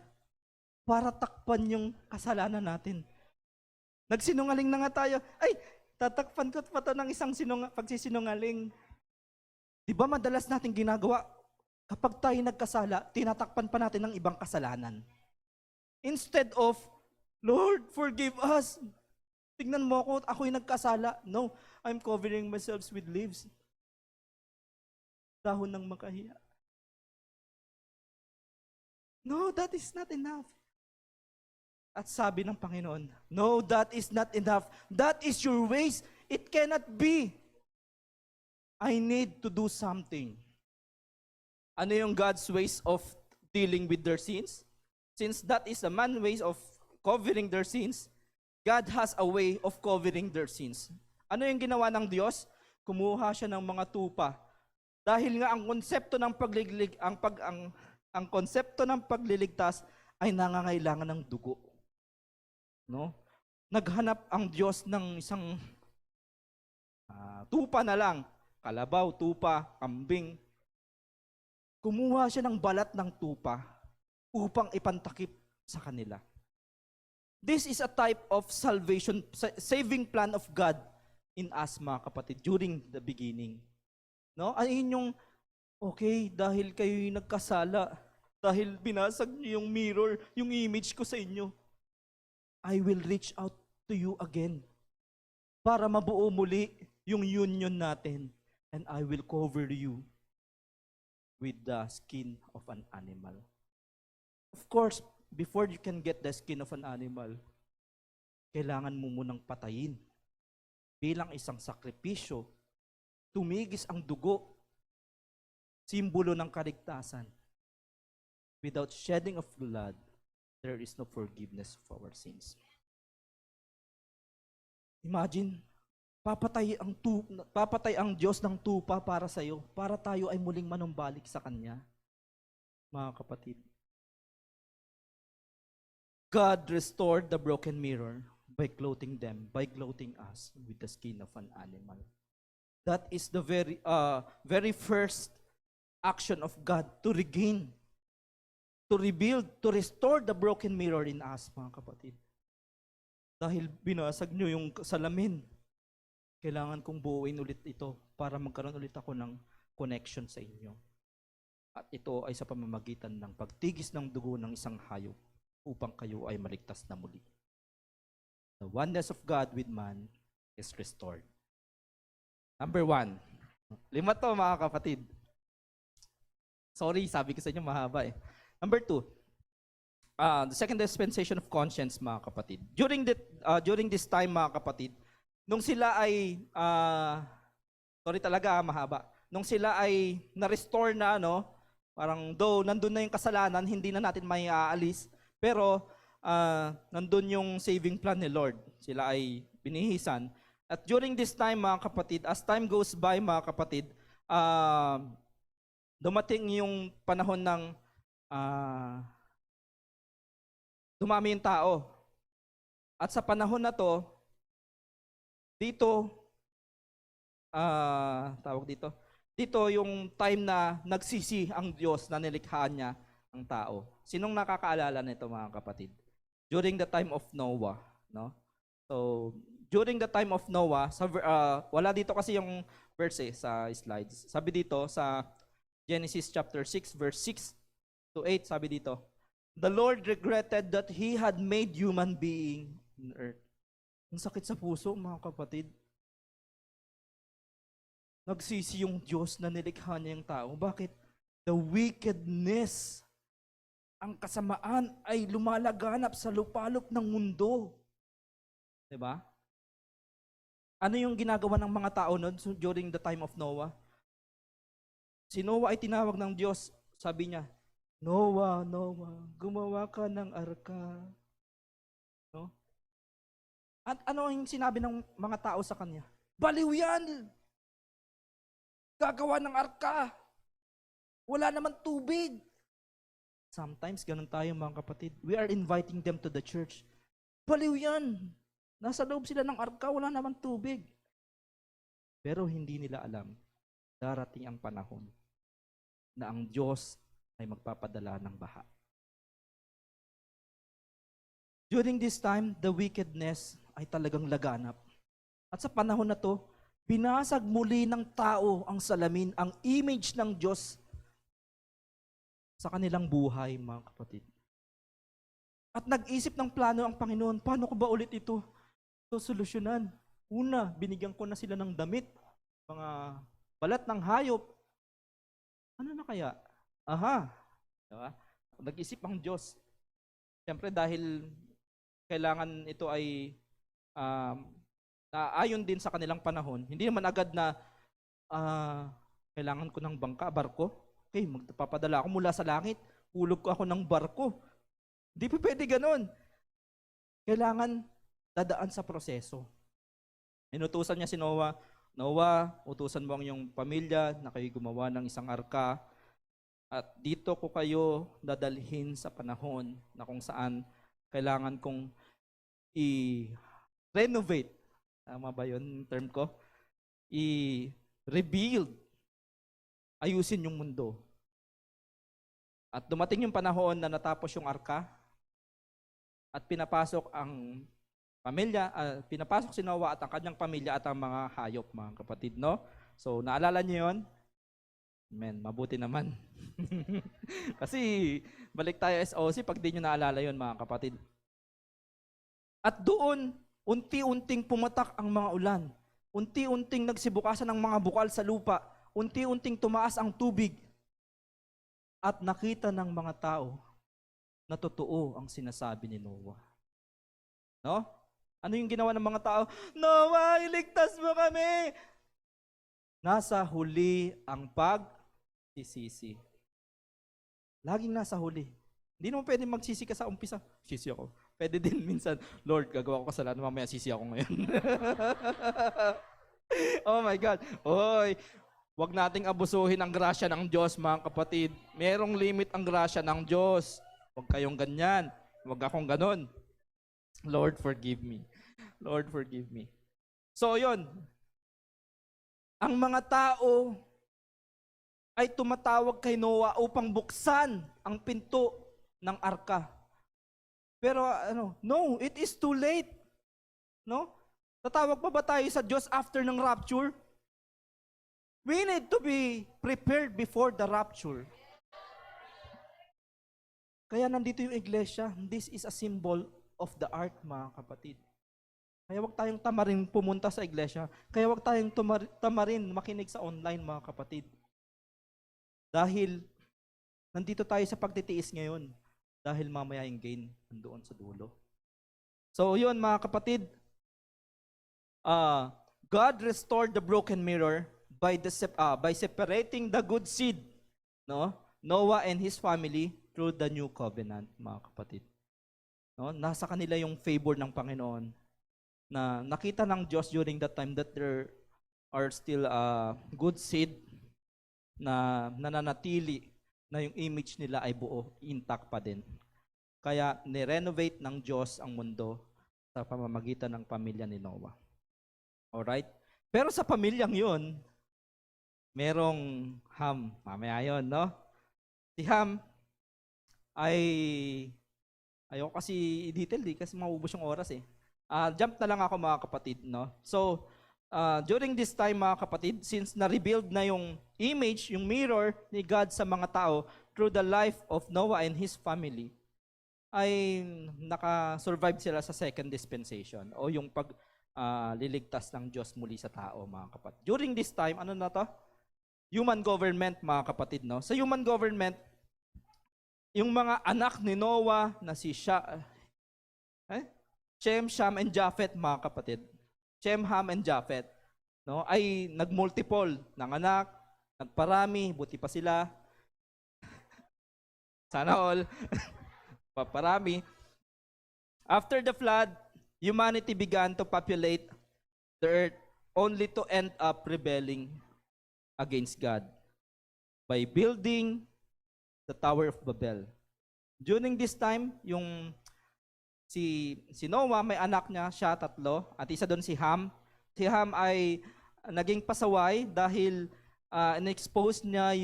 para takpan yung kasalanan natin. Nagsinungaling na nga tayo, ay, tatakpan ko pa to ng isang pagsisinungaling. Di ba madalas natin ginagawa, kapag tayo nagkasala, tinatakpan pa natin ng ibang kasalanan. Instead of, Lord, forgive us. Tignan mo ako, ako'y nagkasala. No, I'm covering myself with leaves. Dahon ng makahiya. No, that is not enough. At sabi ng Panginoon, no, that is not enough. That is your ways. It cannot be. I need to do something. Ano yung God's ways of dealing with their sins? Since that is a man's ways of covering their sins, God has a way of covering their sins. Ano yung ginawa ng Diyos? Kumuha siya ng mga tupa. Dahil nga ang konsepto ng paglilig ang konsepto ng pagliligtas ay nangangailangan ng dugo. No? Naghanap ang Diyos ng isang tupa na lang, kalabaw, tupa, kambing. Kumuha siya ng balat ng tupa upang ipantakip sa kanila. This is a type of salvation, saving plan of God in us, mga kapatid, during the beginning. No? Ayun yung, okay, dahil kayo'y nagkasala, dahil binasag niyo yung mirror, yung image ko sa inyo, I will reach out to you again para mabuo muli yung union natin, and I will cover you with the skin of an animal. Of course, before you can get the skin of an animal, kailangan mo munang patayin. Bilang isang sakripisyo, tumigis ang dugo, simbolo ng kaligtasan. Without shedding of blood, there is no forgiveness of our sins. Imagine, papatay ang Diyos ng tupa para sa iyo, para tayo ay muling manumbalik sa Kanya. Mga kapatid, God restored the broken mirror by clothing us with the skin of an animal. That is the very first action of God to regain, to rebuild, to restore the broken mirror in us, mga kapatid. Dahil binasag nyo yung salamin, kailangan kong buuin ulit ito para magkaroon ulit ako ng connection sa inyo. At ito ay sa pamamagitan ng pagtigis ng dugo ng isang hayop upang kayo ay maligtas na muli. The oneness of God with man is restored. Number 1. 5 to, mga kapatid. Sorry, sabi ko sa inyo mahaba eh. Number 2. The second dispensation of conscience, mga kapatid. During this time, mga kapatid, nung sila ay, sorry talaga, mahaba. Nung sila ay na-restore na, parang though nandun na yung kasalanan, hindi na natin may aalis, pero nandun yung saving plan ni Lord. Sila ay binihisan. At during this time, mga kapatid, as time goes by, mga kapatid, dumating yung panahon ng dumami yung tao. At sa panahon na to, dito yung time na nagsisi ang Diyos na nilikha niya ang tao. Sinong nakakaalala nito, mga kapatid? During the time of Noah, no? So, during the time of Noah, wala dito kasi yung verse sa slides. Sabi dito sa Genesis chapter 6 verse 6 to 8, sabi dito, the Lord regretted that He had made human being on earth. Ang sakit sa puso, mga kapatid. Nagsisi yung Diyos na nilikha niya yung tao. Bakit? The wickedness, ang kasamaan ay lumalaganap sa lupalop ng mundo. Diba? Ano yung ginagawa ng mga tao noon during the time of Noah? Si Noah ay tinawag ng Diyos. Sabi niya, Noah, gumawa ka ng arka. No? At ano yung sinabi ng mga tao sa kanya? Baliw yan! Gagawa ng arka! Wala naman tubig! Sometimes, ganun tayo, mga kapatid. We are inviting them to the church. Baliw yan! Nasa loob sila ng arka, wala naman tubig. Pero hindi nila alam, darating ang panahon na ang Diyos ay magpapadala ng baha. During this time, the wickedness ay talagang laganap. At sa panahon na to, binasag muli ng tao ang salamin, ang image ng Diyos sa kanilang buhay, mga kapatid. At nag-isip ng plano ang Panginoon, paano ko ba ulit ito solusyonan? Una, binigyan ko na sila ng damit, mga balat ng hayop. Ano na kaya? Diba? Nag-isip ang Diyos. Siyempre dahil kailangan ito ay naayon din sa kanilang panahon. Hindi naman agad na kailangan ko ng barko. Okay, magpapadala ako mula sa langit. Hulog ko ako ng barko. Hindi pa pwede ganun. Kailangan dadaan sa proseso. Inutusan niya si Noah, Noah, utusan mo ang iyong pamilya na kayo gumawa ng isang arka at dito ko kayo dadalhin sa panahon na kung saan kailangan kong i-renovate. Tama ba yun yung term ko? I-rebuild. Ayusin yung mundo. At dumating yung panahon na natapos yung arka at pinapasok ang pamilya, pinapasok si Noah at ang kanyang pamilya at ang mga hayop, mga kapatid, no? So, naalala niyo yun? Amen, mabuti naman. Kasi, balik tayo SOC pag di nyo naalala yun, mga kapatid. At doon, unti-unting pumatak ang mga ulan. Unti-unting nagsibukasan ang mga bukal sa lupa. Unti-unting tumaas ang tubig. At nakita ng mga tao na totoo ang sinasabi ni Noah. No? Ano yung ginawa ng mga tao? Noah, iligtas mo kami! Nasa huli ang pagsisisi. Laging nasa huli. Hindi naman pwede magsisi ka sa umpisa. Sisi ako. Pwede din minsan, Lord, gagawa ko kasalanan, mamaya sisi ako ngayon. Oh my God. Oy, wag nating abusuhin ang grasya ng Diyos, mga kapatid. Merong limit ang grasya ng Diyos. Huwag kayong ganyan. Huwag akong ganon. Lord, forgive me. Lord, forgive me. So, yun. Ang mga tao ay tumatawag kay Noah upang buksan ang pinto ng arka. Pero no, it is too late. No? Tatawag pa ba tayo sa Diyos after ng rapture? We need to be prepared before the rapture. Kaya nandito yung iglesia. This is a symbol of the ark, mga kapatid. Kaya wag tayong tamarin pumunta sa iglesia. Kaya wag tayong tamarin makinig sa online, mga kapatid. Dahil nandito tayo sa pagtitiis ngayon. Dahil mamaya yung gain nandoon sa dulo. So yun, mga kapatid. God restored the broken mirror by separating the good seed, no? Noah and his family through the new covenant, mga kapatid. No? Nasa kanila yung favor ng Panginoon na nakita ng Diyos during that time that there are still good seed na nananatili na yung image nila ay buo, intact pa din. Kaya ni-renovate ng Diyos ang mundo sa pamamagitan ng pamilya ni Noah. Alright? Pero sa pamilyang yun, merong Ham. Mamaya yun, no? Si Ham ay ayoko kasi i-detail kasi maubos yung oras eh. Jump na lang ako, mga kapatid, no? So, during this time, mga kapatid, since na-rebuild na yung image, yung mirror ni God sa mga tao through the life of Noah and his family, ay naka-survive sila sa second dispensation o yung liligtas ng Diyos muli sa tao, mga kapatid. During this time, ano na to? Human government, mga kapatid, no? Sa human government, yung mga anak ni Noah na si Shem, Sham, and Japheth, mga kapatid. Shem, Ham, and Japheth, no, ay nagmultiple ng anak, nagparami, buti pa sila. Sana all. Paparami. After the flood, humanity began to populate the earth only to end up rebelling against God by building the Tower of Babel. During this time, yung si Noah, may anak niya, siya 3, at isa doon si Ham. Si Ham ay naging pasaway dahil in-expose niya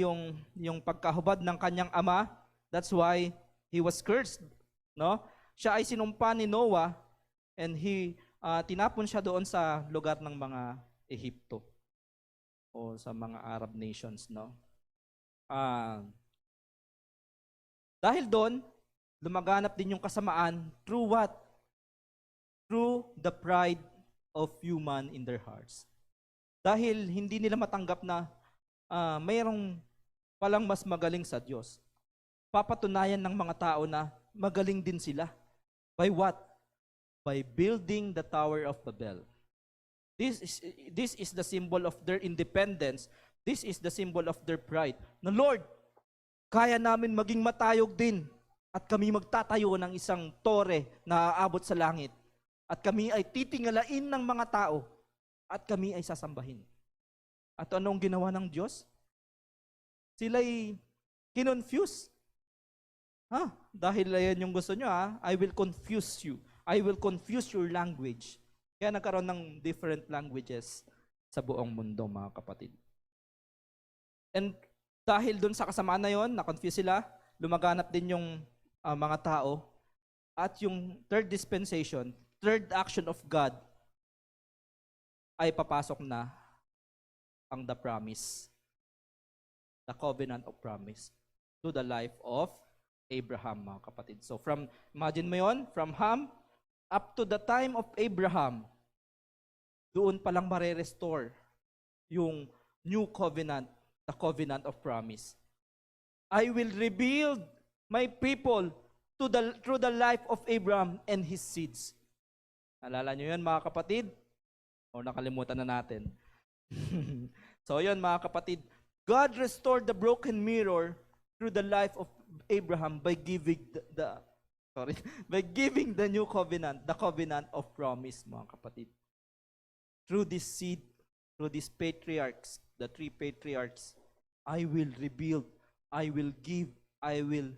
yung pagkahubad ng kanyang ama. That's why he was cursed, no? Siya ay sinumpa ni Noah and tinapon siya doon sa lugar ng mga Ehipto o sa mga Arab nations, no? Dahil doon, lumaganap din yung kasamaan through what? Through the pride of human in their hearts. Dahil hindi nila matanggap na mayroong palang mas magaling sa Diyos. Papatunayan ng mga tao na magaling din sila. By what? By building the Tower of Babel. This is the symbol of their independence. This is the symbol of their pride. Na Lord, kaya namin maging matayog din at kami magtatayo ng isang tore na aabot sa langit. At kami ay titingalain ng mga tao at kami ay sasambahin. At anong ginawa ng Diyos? Sila'y kinonfuse. Dahil yan yung gusto nyo, I will confuse you. I will confuse your language. Kaya nagkaroon ng different languages sa buong mundo, mga kapatid. And dahil dun sa kasamaan na yon, na-confuse sila, lumaganap din yung mga tao. At yung third dispensation, third action of God, ay papasok na ang the promise, the covenant of promise to the life of Abraham, mga kapatid. So imagine mo yon, from Ham up to the time of Abraham, doon palang mare-restore yung new covenant, the covenant of promise. I will rebuild my people through the life of Abraham and his seeds. Alala nyo yun, mga kapatid? O nakalimutan na natin? So yun, mga kapatid, God restored the broken mirror through the life of Abraham by giving by giving the new covenant, the covenant of promise, mga kapatid. Through this seed, through these patriarchs, the three patriarchs, I will rebuild, I will give, I will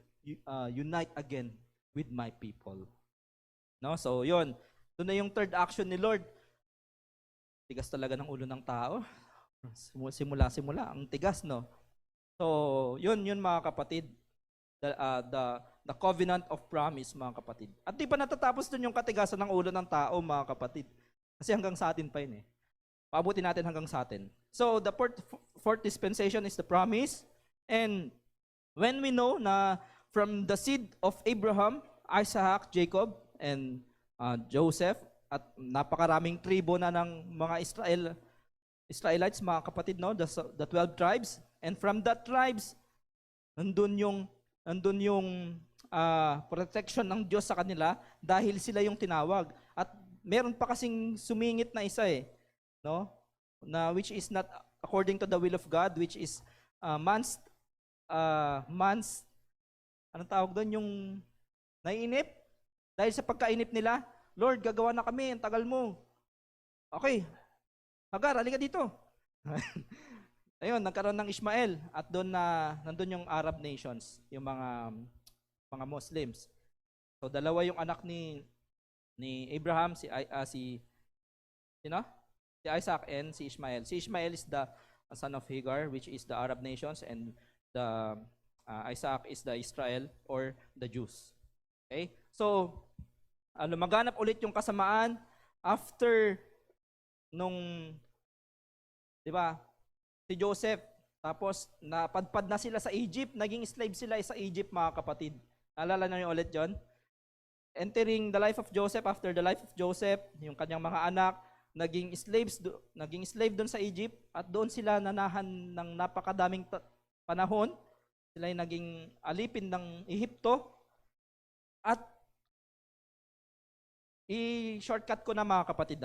unite again with my people. No? So yun, doon na yung third action ni Lord. Tigas talaga ng ulo ng tao. Simula, ang tigas, no? So, yun mga kapatid. The covenant of promise, mga kapatid. At di pa natatapos dun yung katigasan ng ulo ng tao, mga kapatid. Kasi hanggang sa atin pa yun eh. Paabutin natin hanggang sa atin. So, the fourth dispensation is the promise. And when we know na from the seed of Abraham, Isaac, Jacob, and Joseph, at napakaraming tribo na ng mga Israelites, mga kapatid, no? The 12 tribes. And from that tribes, nandun yung protection ng Diyos sa kanila dahil sila yung tinawag. At meron pa kasing sumingit na isa no? Na which is not according to the will of God, which is man's anong tawag doon, yung naiinip. Dahil sa pagkainip nila, Lord, gagawa na kami, ang tagal mo. Okay, Hagar, halika dito. Ayun, nagkaroon ng Ishmael at nandun yung Arab nations, yung mga Muslims. So dalawa yung anak ni Abraham, si Isaac and si Ishmael. Si Ishmael is the son of Hagar, which is the Arab nations, and the Isaac is the Israel or the Jews. Okay? So lumaganap ulit yung kasamaan after nung, di ba, si Joseph, tapos napadpad na sila sa Egypt, naging slave sila sa Egypt, mga kapatid. Naalala niyo ulit John? Entering the life of Joseph, after the life of Joseph, yung kanyang mga anak, naging slave doon sa Egypt, at doon sila nanahan ng napakadaming panahon. Sila yung naging alipin ng Ehipto. At i-shortcut ko na, mga kapatid,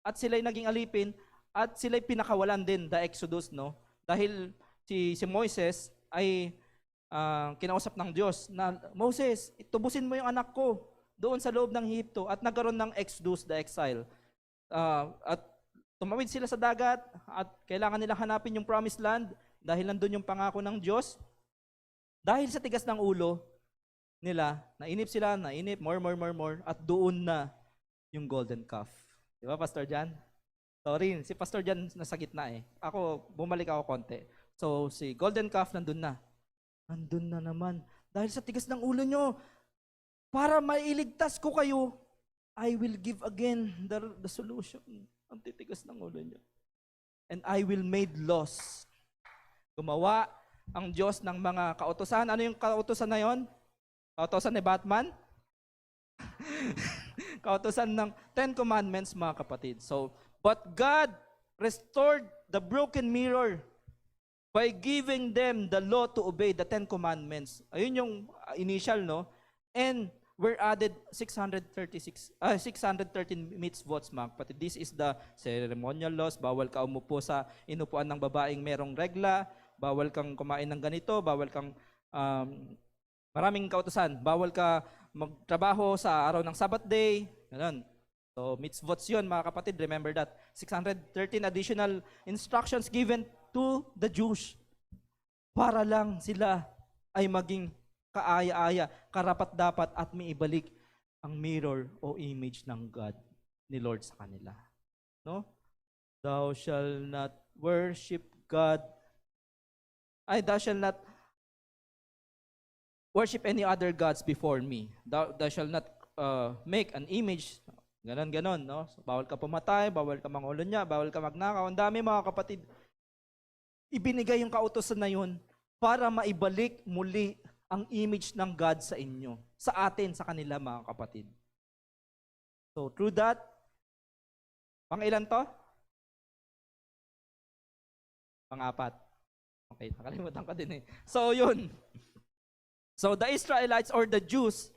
at sila yung naging alipin, at sila'y pinakawalan din, the Exodus, no? Dahil si Moises ay kinausap ng Diyos na, Moses, tubusin mo yung anak ko doon sa loob ng Ehipto, at nagkaroon ng Exodus, the exile. At tumawid sila sa dagat, at kailangan nilang hanapin yung promised land dahil nandun yung pangako ng Diyos. Dahil sa tigas ng ulo nila, nainip, more, at doon na yung golden calf. Di ba, Pastor Jan? Sorry, si Pastor Jan nasa gitna eh. Bumalik ako konti. So, si golden calf nandun na. Nandun na naman. Dahil sa tigas ng ulo nyo, para mailigtas ko kayo, I will give again the solution. Ang titigas ng ulo nyo. And I will made laws. Gumawa ang Diyos ng mga kautosan. Ano yung kautosan na yon? Kautosan ni Batman? Kautosan ng 10 Commandments, mga kapatid. So, but God restored the broken mirror by giving them the law to obey, the 10 Commandments. Ayun yung initial, no? And were added 613 mitzvots, mga kapatid. This is the ceremonial laws. Bawal ka umupo sa inupuan ng babaeng merong regla. Bawal kang kumain ng ganito. Bawal kang maraming kautosan. Bawal ka magtrabaho sa araw ng Sabbath day. Ganun. So, mitzvots yun, mga kapatid. Remember that. 613 additional instructions given to the Jews para lang sila ay maging kaaya-aya, karapat-dapat at maibalik ang mirror o image ng God ni Lord sa kanila. No? Thou shall not worship God. Thou shall not worship any other gods before me. Thou shall not make an image. Ganon, no? So, bawal ka pumatay, bawal ka mangulonya, bawal ka magnakaw. Ang dami, mga kapatid. Ibinigay yung kautosan na yun para maibalik muli ang image ng God sa inyo, sa atin, sa kanila, mga kapatid. So, through that, pang-ilan to? Pang-apat. Okay, nakalimutan ko din eh. So, yun. So, the Israelites or the Jews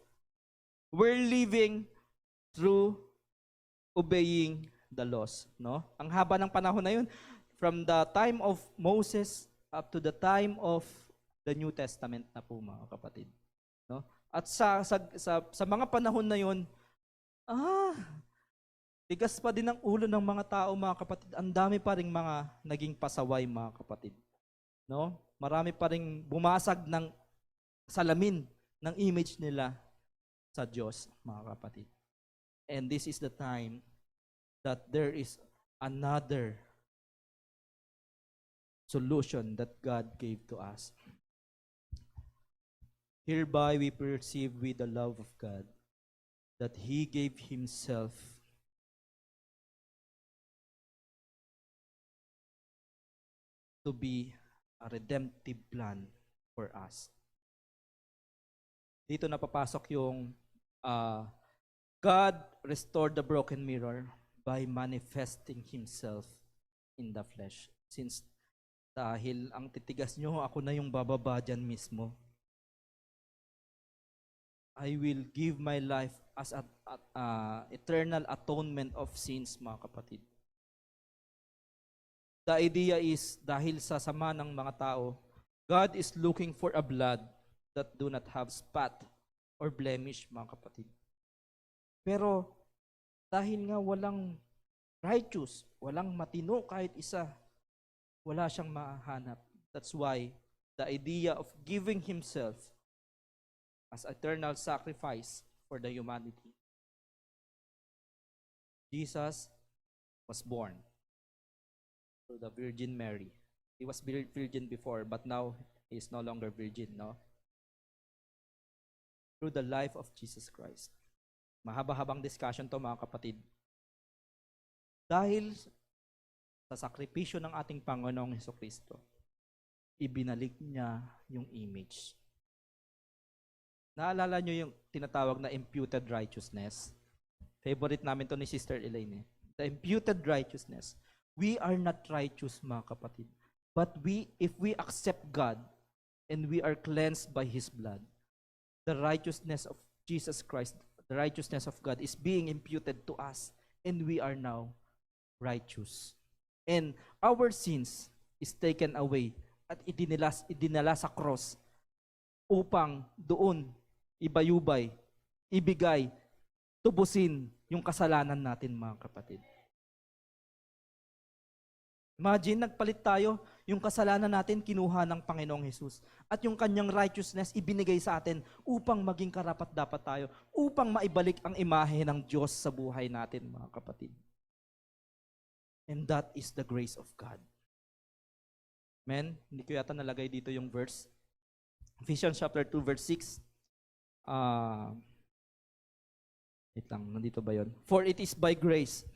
were living through obeying the laws, no? Ang haba ng panahon na yun, from the time of Moses up to the time of the New Testament na po, mga kapatid, no? At sa mga panahon na yun, tigas pa din ang ulo ng mga tao, mga kapatid. Ang dami pa ring mga naging pasaway, mga kapatid, no? Marami pa ring bumasag ng salamin ng image nila sa Diyos, mga kapatid. And this is the time that there is another solution that God gave to us. Hereby we perceive with the love of God that He gave Himself to be a redemptive plan for us. Dito napapasok yung God restored the broken mirror by manifesting Himself in the flesh. Since dahil ang titigas nyo, ako na yung bababa dyan mismo. I will give my life as an eternal atonement of sins, mga kapatid. The idea is, dahil sa sama ng mga tao, God is looking for a blood that do not have spot or blemish, mga kapatid. Pero dahil nga walang righteous, walang matino kahit isa, wala siyang mahanap. That's why the idea of giving Himself as eternal sacrifice for the humanity. Jesus was born through the Virgin Mary. He was virgin before, but now he is no longer virgin, no? Through the life of Jesus Christ. Mahaba-habang discussion to, mga kapatid. Dahil sa sakripisyo ng ating Panginoong Hesukristo, ibinalik niya yung image. Naalala nyo yung tinatawag na imputed righteousness? Favorite namin to ni Sister Elaine. The imputed righteousness. We are not righteous, mga kapatid. But if we accept God and we are cleansed by His blood, the righteousness of Jesus Christ, the righteousness of God is being imputed to us, and we are now righteous. And our sins is taken away at idinala sa cross upang doon ibayubay, ibigay, tubusin yung kasalanan natin, mga kapatid. Imagine, nagpalit tayo, yung kasalanan natin kinuha ng Panginoong Jesus. At yung kanyang righteousness ibinigay sa atin upang maging karapat-dapat tayo, upang maibalik ang imahe ng Diyos sa buhay natin, mga kapatid. And that is the grace of God. Amen? Hindi ko yata nalagay dito yung verse. Ephesians chapter 2, verse 6. Wait lang, nandito ba yun? For it is by grace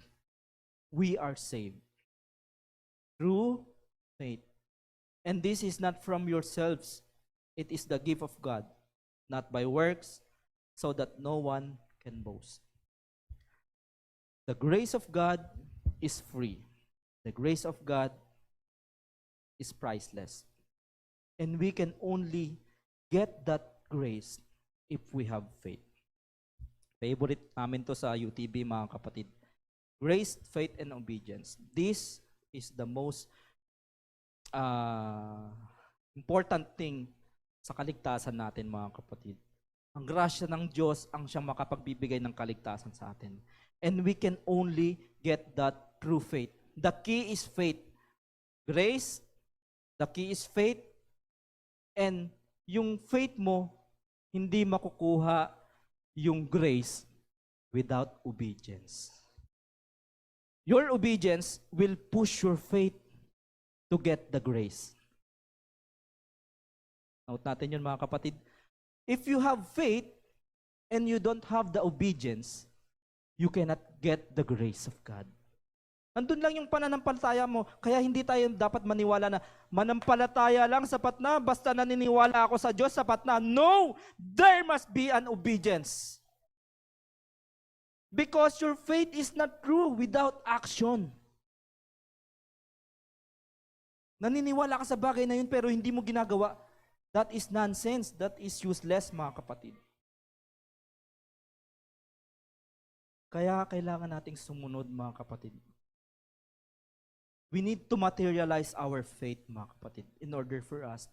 we are saved through faith. And this is not from yourselves. It is the gift of God, not by works, so that no one can boast. The grace of God is free. The grace of God is priceless. And we can only get that grace if we have faith. Favorite namin to sa UTB, mga kapatid. Grace, faith, and obedience. This is the most important thing sa kaligtasan natin, mga kapatid. Ang grasya ng Diyos ang siyang makapagbibigay ng kaligtasan sa atin. And we can only get that through faith. The key is faith. Grace, the key is faith. And yung faith mo, hindi makukuha yung grace without obedience. Your obedience will push your faith to get the grace. Note natin yun mga kapatid. If you have faith and you don't have the obedience, you cannot get the grace of God. Nandun lang yung pananampalataya mo. Kaya hindi tayo dapat maniwala na manampalataya lang, sapat na, basta naniniwala ako sa Diyos, sapat na. No! There must be an obedience. Because your faith is not true without action. Naniniwala ka sa bagay na yun pero hindi mo ginagawa. That is nonsense. That is useless, mga kapatid. Kaya kailangan nating sumunod, mga kapatid. We need to materialize our faith, mga kapatid, in order for us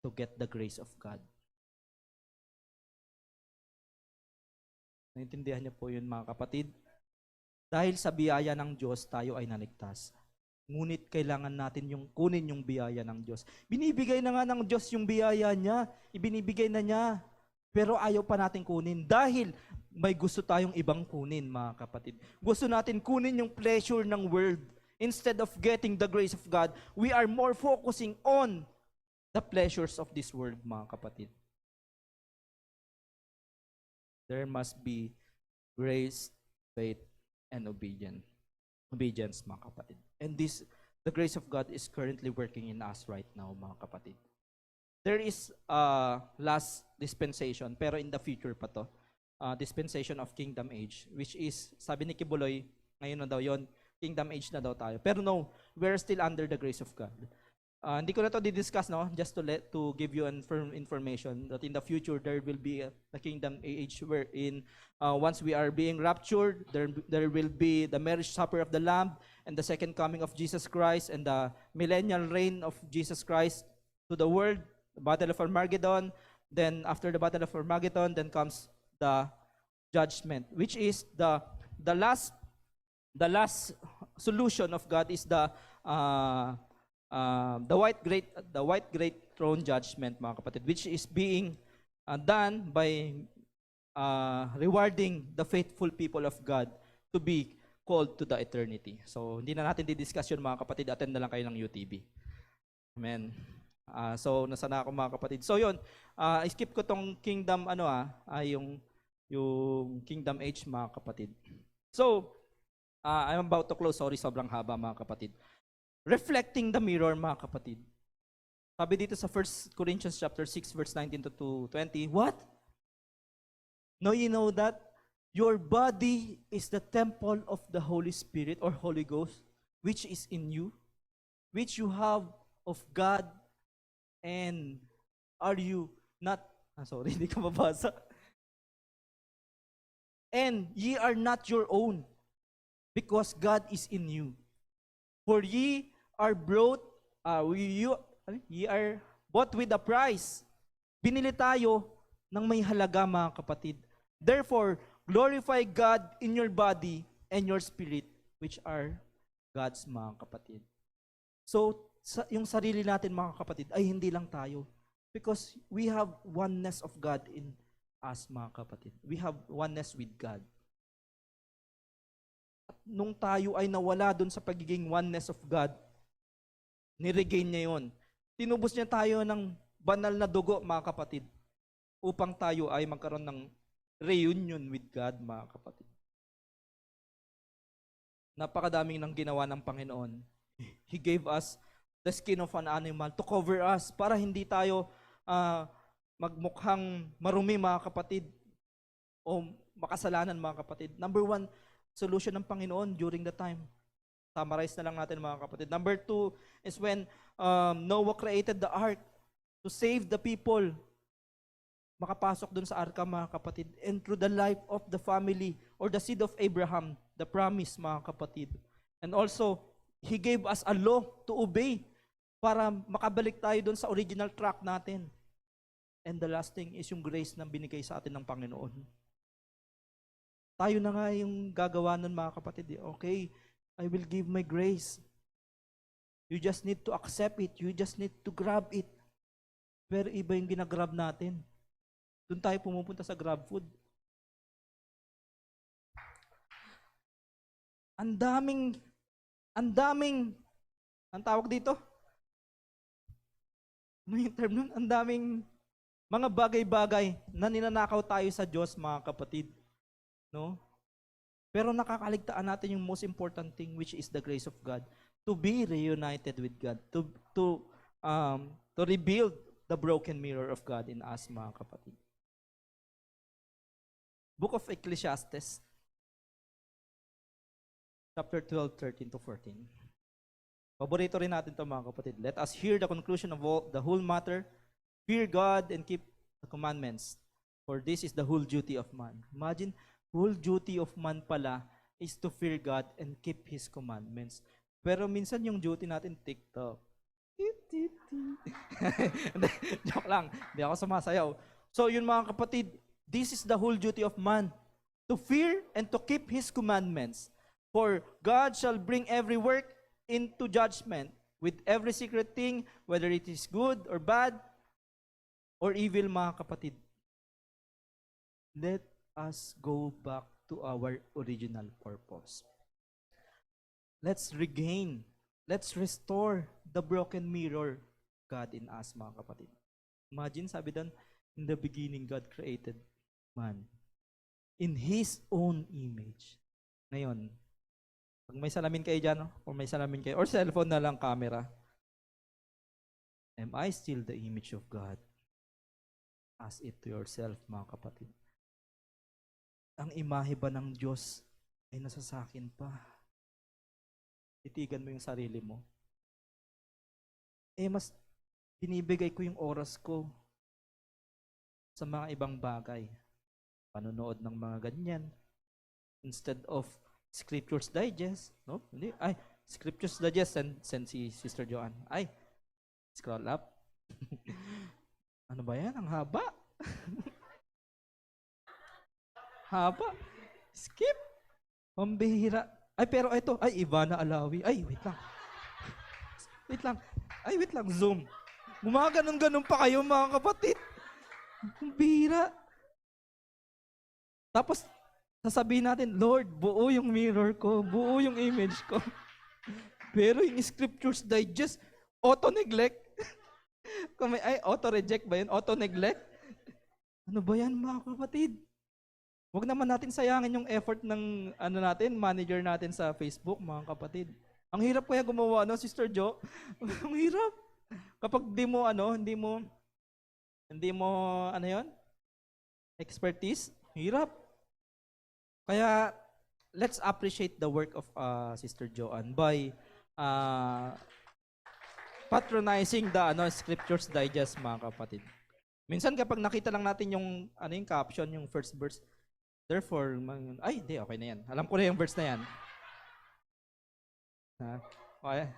to get the grace of God. Naintindihan niyo po yun, mga kapatid? Dahil sa biyaya ng Diyos, tayo ay naligtas. Ngunit kailangan natin yung kunin yung biyaya ng Diyos. Binibigay na nga ng Diyos yung biyaya niya. Ibinibigay na niya. Pero ayaw pa natin kunin dahil may gusto tayong ibang kunin, mga kapatid. Gusto natin kunin yung pleasure ng world. Instead of getting the grace of God, we are more focusing on the pleasures of this world, mga kapatid. There must be grace, faith, and obedience. Obedience, mga kapatid. And the grace of God is currently working in us right now, mga kapatid. There is last dispensation, pero in the future pa to. Dispensation of kingdom age, which is, sabi ni Kibuloy, ngayon na daw yon, kingdom age na daw tayo. Pero no, we're still under the grace of God. Hindi ko na to di-discuss, no? Just to give you information that in the future there will be a kingdom age wherein once we are being raptured, there will be the marriage supper of the Lamb and the second coming of Jesus Christ and the millennial reign of Jesus Christ to the world, the battle of Armageddon. Then after the battle of Armageddon, then comes the judgment, which is the last solution of God is the white great throne judgment, mga kapatid, which is being done by rewarding the faithful people of God to be called to the eternity. So hindi na natin di-discuss yun, mga kapatid. Attend na lang kayo ng UTB. Amen. So nasa na ako, mga kapatid. So yun, skip ko tong kingdom yung kingdom age, mga kapatid. So I'm about to close. Sorry, sobrang haba, mga kapatid. Reflecting the mirror, mga kapatid. Sabi dito sa 1 Corinthians chapter 6 verse 19 to 20, what? No, you know that your body is the temple of the Holy Spirit or Holy Ghost, which is in you, which you have of God, and are you not, sorry, hindi ka mabasa. And ye are not your own, because God is in you. For ye are ye are bought with a price. Binili tayo ng may halaga, mga kapatid. Therefore, glorify God in your body and your spirit, which are God's, mga kapatid. So, yung sarili natin, mga kapatid, ay hindi lang tayo. Because we have oneness of God in us, mga kapatid. We have oneness with God. Nung tayo ay nawala dun sa pagiging oneness of God, niregain niya yun. Tinubos niya tayo ng banal na dugo, mga kapatid, upang tayo ay magkaroon ng reunion with God, mga kapatid. Napakadaming nang ginawa ng Panginoon. He gave us the skin of an animal to cover us para hindi tayo magmukhang marumi, mga kapatid, o makasalanan, mga kapatid. Number one, solution ng Panginoon during the time. Summarize na lang natin, mga kapatid. Number two is when Noah created the ark to save the people. Makapasok dun sa arka, mga kapatid. And through the life of the family or the seed of Abraham, the promise, mga kapatid. And also, He gave us a law to obey para makabalik tayo dun sa original track natin. And the last thing is yung grace na binigay sa atin ng Panginoon. Tayo na nga yung gagawa nun, mga kapatid. Okay, I will give my grace. You just need to accept it. You just need to grab it. Pero iba yung ginagrab natin. Doon tayo pumupunta sa grab food. Ang daming, ang tawag dito? Ano yung term nun? Ang daming mga bagay-bagay na ninanakaw tayo sa Diyos, mga kapatid. No? Pero nakakaligtaan natin yung most important thing, which is the grace of God. To be reunited with God. To rebuild the broken mirror of God in us, mga kapatid. Book of Ecclesiastes, chapter 12, 13 to 14. Paborito rin natin ito, mga kapatid. Let us hear the conclusion of the whole matter. Fear God and keep the commandments, for this is the whole duty of man. Imagine, whole duty of man pala is to fear God and keep His commandments. Pero minsan yung duty natin, TikTok. Joke lang, hindi ako sumasayaw. So yun, mga kapatid, this is the whole duty of man, to fear and to keep His commandments. For God shall bring every work into judgment with every secret thing, whether it is good or bad or evil, mga kapatid. Let us go back to our original purpose. Let's regain, let's restore the broken mirror God in us, mga kapatid. Imagine, sabi doon, in the beginning, God created man in His own image. Ngayon, pag may salamin kayo dyan, or may salamin kayo, or cellphone na lang, camera, am I still the image of God? Ask it to yourself, mga kapatid. Ang imahe ba ng Diyos ay nasa sa akin pa? Titigan mo yung sarili mo. Mas binibigay ko yung oras ko sa mga ibang bagay. Panonood ng mga ganyan. Instead of Scriptures Digest, no? Hindi. Scriptures Digest, send si Sister Joanne. Scroll up. Ano ba yan? Ang haba. Haba. Skip. Pambihira. Pero ito. Ivana Alawi. Wait lang. Wait lang. Zoom. Gumaganon-ganon pa kayo, mga kapatid. Pambihira. Tapos, sasabihin natin, Lord, buo yung mirror ko. Buo yung image ko. Pero yung Scriptures Digest, auto-neglect. Auto-reject ba yun? Auto-neglect? Ano ba yan, mga kapatid? Huwag naman natin sayangin yung effort ng manager natin sa Facebook, mga kapatid. Ang hirap kaya gumawa, Sister Jo? Ang hirap. Kapag hindi mo expertise, hirap. Kaya, let's appreciate the work of Sister Joanne by patronizing the Scriptures Digest, mga kapatid. Minsan kapag nakita lang natin yung caption, yung first verse, therefore, okay na yan. Alam ko na yung verse na yan. Okay.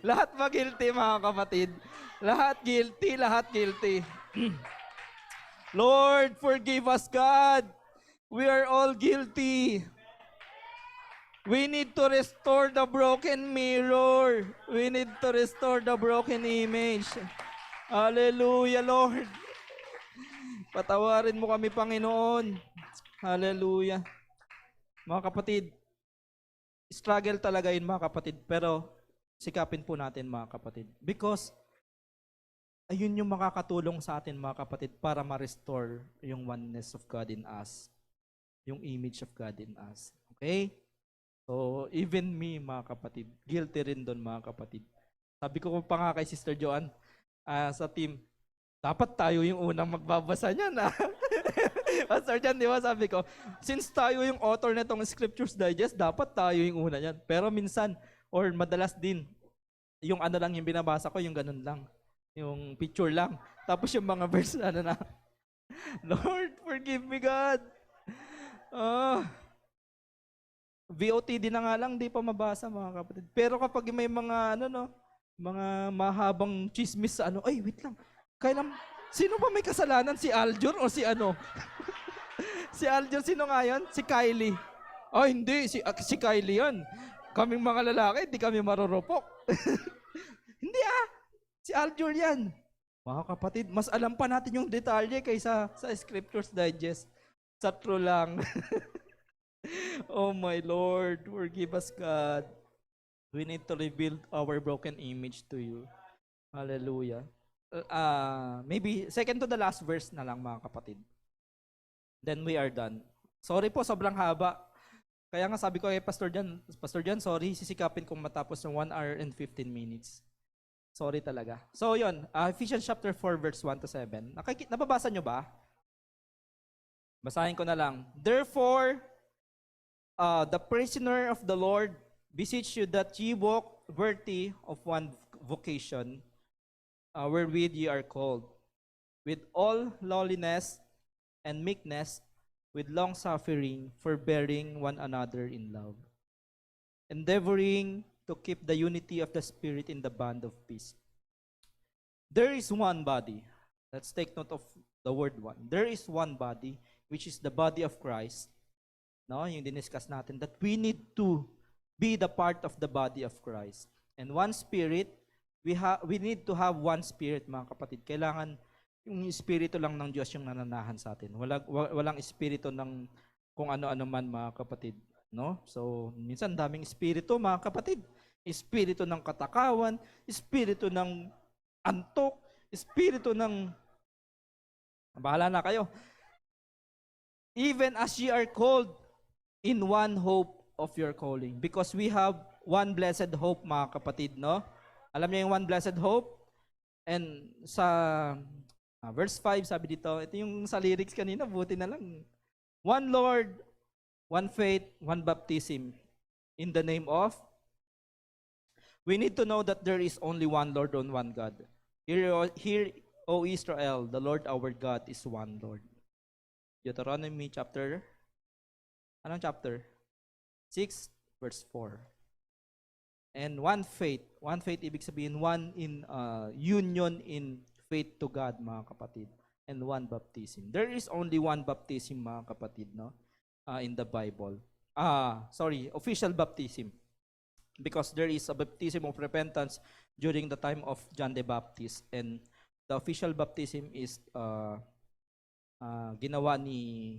Lahat ba guilty, mga kapatid? Lahat guilty. Lord, forgive us, God. We are all guilty. We need to restore the broken mirror. We need to restore the broken image. Hallelujah, Lord. Patawarin mo kami, Panginoon. Hallelujah. Mga kapatid, struggle talaga yun, mga kapatid, pero sikapin po natin, mga kapatid. Because, ayun yung makakatulong sa atin, mga kapatid, para ma-restore yung oneness of God in us. Yung image of God in us. Okay? So, even me, mga kapatid, guilty rin doon, mga kapatid. Sabi ko pa nga kay Sister Joanne, sa team, dapat tayo yung unang magbabasa niyan. Pastor Jan, di ba sabi ko, since tayo yung author na itong Scriptures Digest, dapat tayo yung una niyan. Pero minsan, or madalas din, yung lang yung binabasa ko, yung ganun lang. Yung picture lang. Tapos yung mga verse, Lord, forgive me, God. VOTD na nga lang, di pa mabasa, mga kapatid. Pero kapag may mga, mga mahabang chismis sa wait lang. Sino ba may kasalanan? Si Aljur o si Si Aljur, sino nga yun? Si Kylie. Oh, hindi. Si Kylie yun. Kaming mga lalaki, hindi kami marurupok. Hindi si Aljur yan. Mga kapatid, mas alam pa natin yung detalye kaysa sa Scriptures Digest. Sa true lang. Oh my Lord, forgive us God. We need to rebuild our broken image to you. Hallelujah. Maybe second to the last verse na lang mga kapatid. Then we are done. Sorry po, sobrang haba. Kaya nga sabi ko Pastor Jan, sorry, sisikapin kong matapos ng 1 hour and 15 minutes. Sorry talaga. So yun, Ephesians chapter 4 verse 1 to 7. Nababasa nyo ba? Basahin ko na lang. Therefore, the prisoner of the Lord beseech you that ye walk worthy of one vocation, wherewith ye are called, with all lowliness and meekness, with long suffering, forbearing one another in love, endeavoring to keep the unity of the Spirit in the bond of peace. There is one body. Let's take note of the word one. There is one body, which is the body of Christ. No, yung diniscuss natin, that we need to be the part of the body of Christ. And one Spirit, we need to have one Spirit, mga kapatid. Kailangan yung Espiritu lang ng Diyos yung nananahan sa atin. Walang Espiritu ng kung ano-ano man, mga kapatid. No? So, minsan daming Espiritu, mga kapatid. Espiritu ng katakawan, Espiritu ng antok, Espiritu ng... Bahala na kayo. Even as ye are called in one hope of your calling. Because we have one blessed hope, mga kapatid, no? Alam niyo yung one blessed hope? And sa verse 5, sabi dito, ito yung sa lyrics kanina, buti na lang. One Lord, one faith, one baptism. In the name of? We need to know that there is only one Lord and one God. Hear, O Israel, the Lord our God is one Lord. Deuteronomy chapter, anong chapter? 6, verse 4. And one faith ibig sabihin, one in union in faith to God, mga kapatid. And one baptism. There is only one baptism, mga kapatid, no? In the Bible. Official baptism. Because there is a baptism of repentance during the time of John the Baptist. And the official baptism is ginawa ni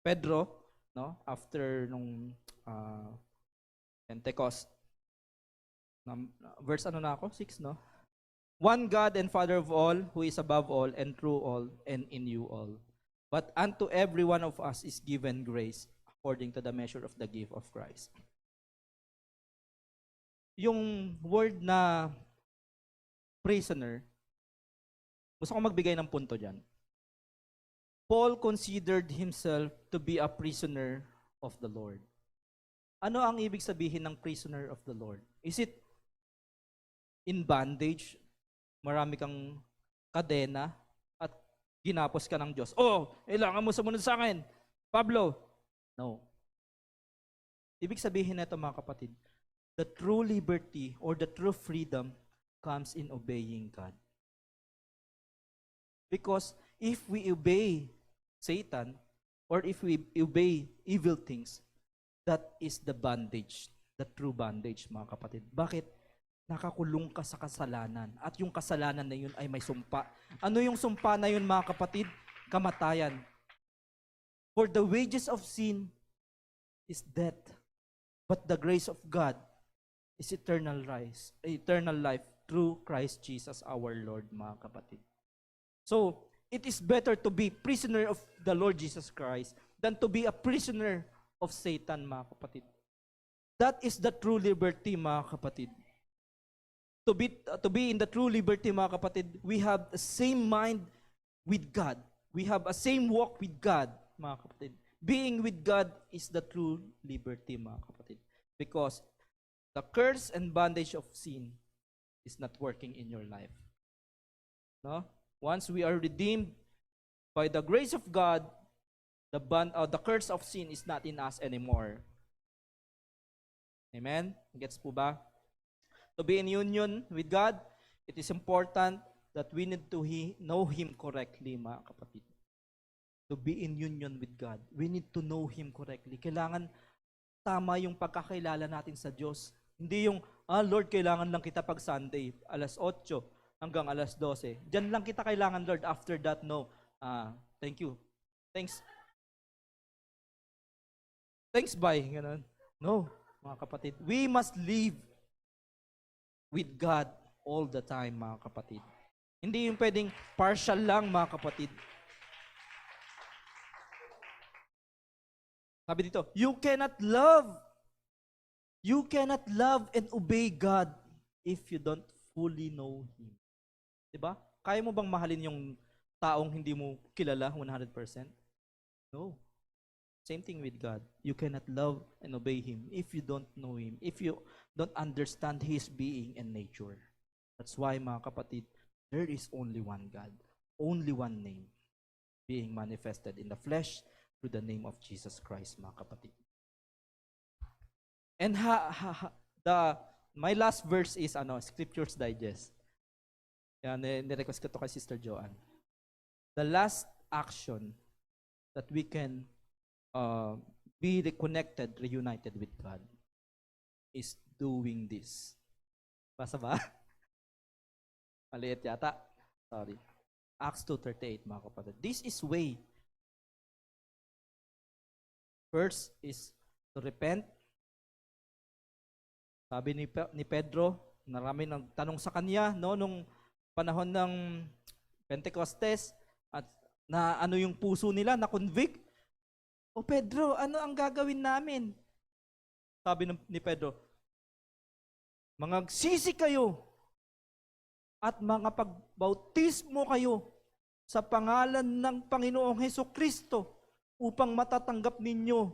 Pedro, no? After nung Pentecost. Verse ano na ako? 6, no? One God and Father of all, who is above all and through all and in you all. But unto every one of us is given grace according to the measure of the gift of Christ. Yung word na prisoner, gusto ko magbigay ng punto dyan. Paul considered himself to be a prisoner of the Lord. Ano ang ibig sabihin ng prisoner of the Lord? Is it in bondage? Marami kang kadena at ginapos ka ng Diyos. Oh, kailangan mo sumunod sa akin, Pablo. No. Ibig sabihin nito, mga kapatid, the true liberty or the true freedom comes in obeying God. Because if we obey Satan or if we obey evil things, that is the bondage, the true bondage, mga kapatid. Bakit? Nakakulong ka sa kasalanan. At yung kasalanan na yun ay may sumpa. Ano yung sumpa na yun, mga kapatid? Kamatayan. For the wages of sin is death. But the grace of God is eternal life through Christ Jesus our Lord, mga kapatid. So, it is better to be prisoner of the Lord Jesus Christ than to be a prisoner of Satan, mga kapatid. That is the true liberty, mga kapatid. To be in the true liberty, mga kapatid, we have the same mind with God. We have a same walk with God, mga kapatid. Being with God is the true liberty, mga kapatid. Because the curse and bondage of sin is not working in your life. No? Once we are redeemed by the grace of God, the curse of sin is not in us anymore. Amen? Gets po ba? To be in union with God, it is important that we need to know Him correctly, mga kapatid. to be in union with God. We need to know Him correctly. Kailangan tama yung pagkakilala natin sa Diyos. Hindi yung, Lord, kailangan lang kita pag Sunday, alas 8 hanggang alas 12. Diyan lang kita kailangan, Lord. After that, no. Thank you. Thanks. Thanks, bye. Ganun. No, mga kapatid. We must live with God all the time, mga kapatid. Hindi yung pwedeng partial lang, mga kapatid. Sabi dito, you cannot love and obey God if you don't fully know Him. Diba? Kaya mo bang mahalin yung taong hindi mo kilala 100%? No. Same thing with God. You cannot love and obey Him if you don't know Him, if you don't understand His being and nature. That's why, mga kapatid, there is only one God, only one name being manifested in the flesh through the name of Jesus Christ, mga kapatid. And my last verse is Scriptures Digest. Yan, ni-request ko to kay Sister Joanne. The last action that we can be reconnected, reunited with God is doing this. Basa ba? Maliit yata. Sorry. Acts 2:38, mga kapatid. This is way. First is to repent. Sabi ni Pedro, marami nagtanong sa kanya nung panahon ng Pentecostes at na ano yung puso nila, na convict. O Pedro, ano ang gagawin namin? Sabi ni Pedro, mangagsisi kayo at mga pagbautismo kayo sa pangalan ng Panginoong Hesukristo upang matatanggap ninyo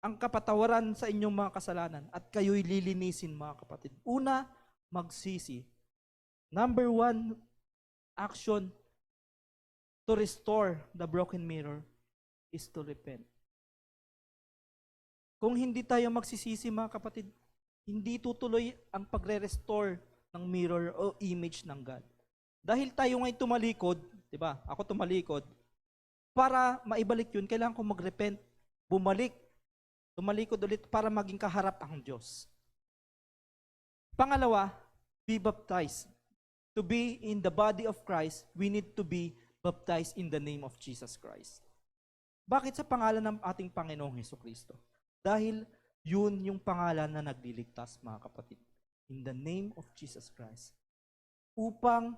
ang kapatawaran sa inyong mga kasalanan at kayo'y lilinisin, mga kapatid. Una, magsisi. Number 1 action to restore the broken mirror is to repent. Kung hindi tayo magsisisi, mga kapatid, hindi tutuloy ang pagre-restore ng mirror o image ng God. Dahil tayo ngay tumalikod, di ba? Ako tumalikod, para maibalik yun, kailangan ko mag-repent, tumalikod ulit para maging kaharap ang Diyos. Pangalawa, be baptized. To be in the body of Christ, we need to be baptized in the name of Jesus Christ. Bakit sa pangalan ng ating Panginoong Hesukristo? Dahil yun yung pangalan na nagliligtas, mga kapatid. In the name of Jesus Christ. Upang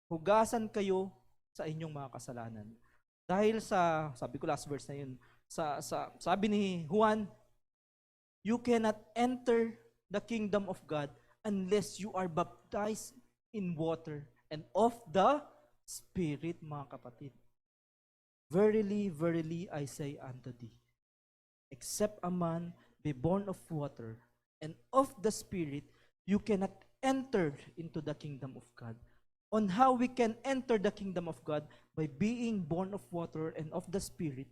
hugasan kayo sa inyong mga kasalanan. Dahil sabi ko last verse na yun, sabi ni Juan, you cannot enter the kingdom of God unless you are baptized in water and of the Spirit, mga kapatid. Verily, verily, I say unto thee, except a man be born of water and of the Spirit, you cannot enter into the kingdom of God. On how we can enter the kingdom of God? By being born of water and of the Spirit,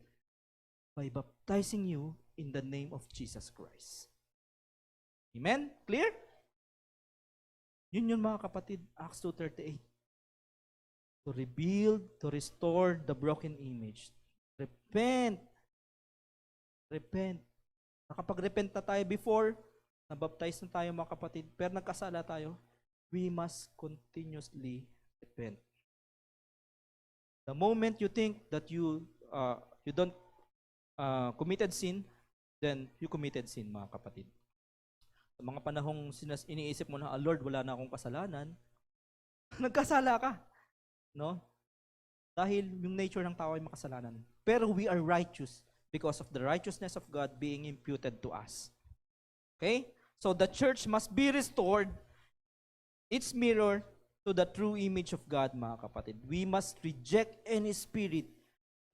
by baptizing you in the name of Jesus Christ. Amen? Clear? Yun mga kapatid, Acts 2:38. To rebuild, to restore the broken image. Repent. Repent. Nakapag-repent na tayo before, nabaptize na tayo, mga kapatid, pero nagkasala tayo, we must continuously repent. The moment you think that you don't committed sin, then you committed sin, mga kapatid. Sa mga panahong iniisip mo na, Lord, wala na akong kasalanan, nagkasala ka. No? Dahil yung nature ng tao ay makasalanan. Pero we are righteous because of the righteousness of God being imputed to us. Okay? So the church must be restored, its mirror, to the true image of God, mga kapatid. We must reject any spirit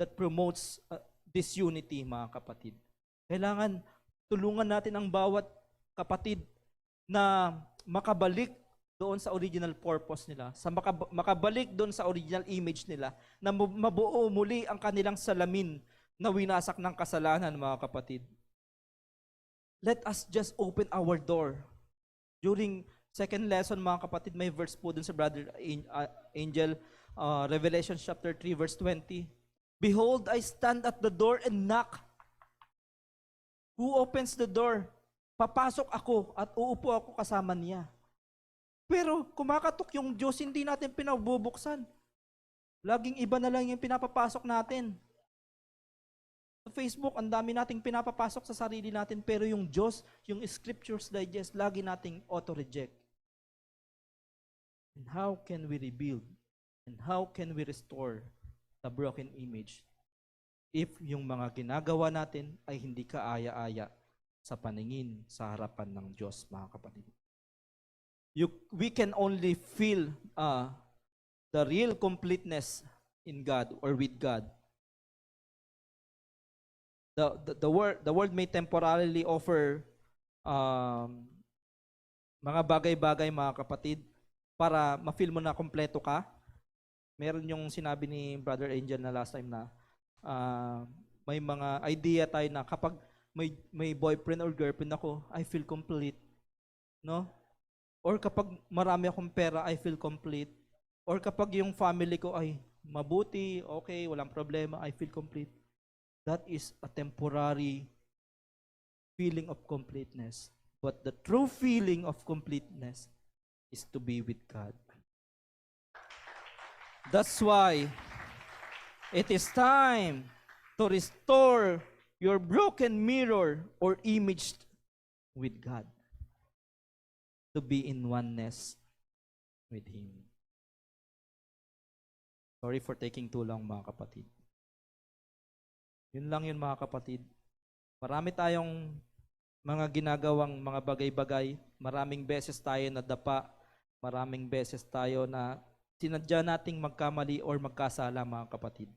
that promotes disunity, mga kapatid. Kailangan tulungan natin ang bawat kapatid na makabalik doon sa original purpose nila, sa makabalik doon sa original image nila, na mabuo muli ang kanilang salamin na winasak ng kasalanan, mga kapatid. Let us just open our door. During second lesson, mga kapatid, may verse po dun sa Brother Angel, Revelation chapter 3 verse 20. Behold, I stand at the door and knock. Who opens the door? Papasok ako at uupo ako kasama niya. Pero kumakatok yung Diyos, hindi natin pinabubuksan. Laging iba na lang yung pinapapasok natin. Sa Facebook, ang dami nating pinapapasok sa sarili natin, pero yung Diyos, yung Scriptures Digest, lagi nating auto-reject. And how can we rebuild? And how can we restore the broken image if yung mga ginagawa natin ay hindi kaaya-aya sa paningin sa harapan ng Diyos, mga kapatid? We can only feel the real completeness in God or with God. The world may temporarily offer mga bagay-bagay, mga kapatid, para ma-feel mo na kompleto ka. Meron yung sinabi ni Brother Angel na last time na may mga idea tayo na kapag may boyfriend or girlfriend ako, I feel complete. No? Or kapag marami akong pera, I feel complete. Or kapag yung family ko ay mabuti, okay, walang problema, I feel complete. That is a temporary feeling of completeness. But the true feeling of completeness is to be with God. That's why it is time to restore your broken mirror or image with God. To be in oneness with Him. Sorry for taking too long, mga kapatid. Yun lang yun, mga kapatid. Marami tayong mga ginagawang mga bagay-bagay. Maraming beses tayo nadapa. Maraming beses tayo na sinadya nating magkamali or magkasala, mga kapatid.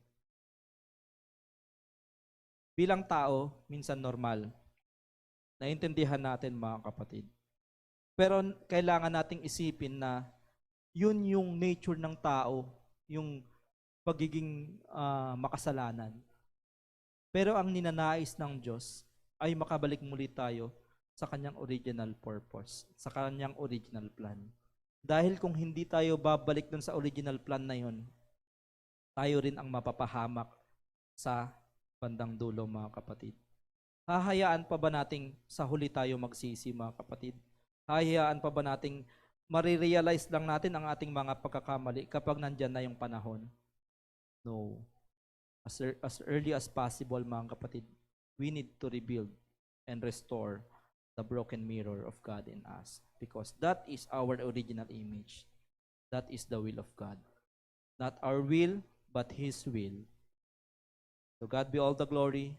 Bilang tao, minsan normal. Naintindihan natin, mga kapatid. Pero kailangan nating isipin na yun yung nature ng tao, yung pagiging makasalanan. Pero ang ninanais ng Diyos ay makabalik muli tayo sa kanyang original purpose, sa kanyang original plan. Dahil kung hindi tayo babalik dun sa original plan na yun, tayo rin ang mapapahamak sa bandang dulo, mga kapatid. Hahayaan pa ba nating sa huli tayo magsisi, mga kapatid? Hahayaan pa ba nating marirealize lang natin ang ating mga pagkakamali kapag nandyan na yung panahon? No. As early as possible, mga kapatid, we need to rebuild and restore the broken mirror of God in us, because that is our original image. That is the will of God. Not our will, but His will. To God be all the glory,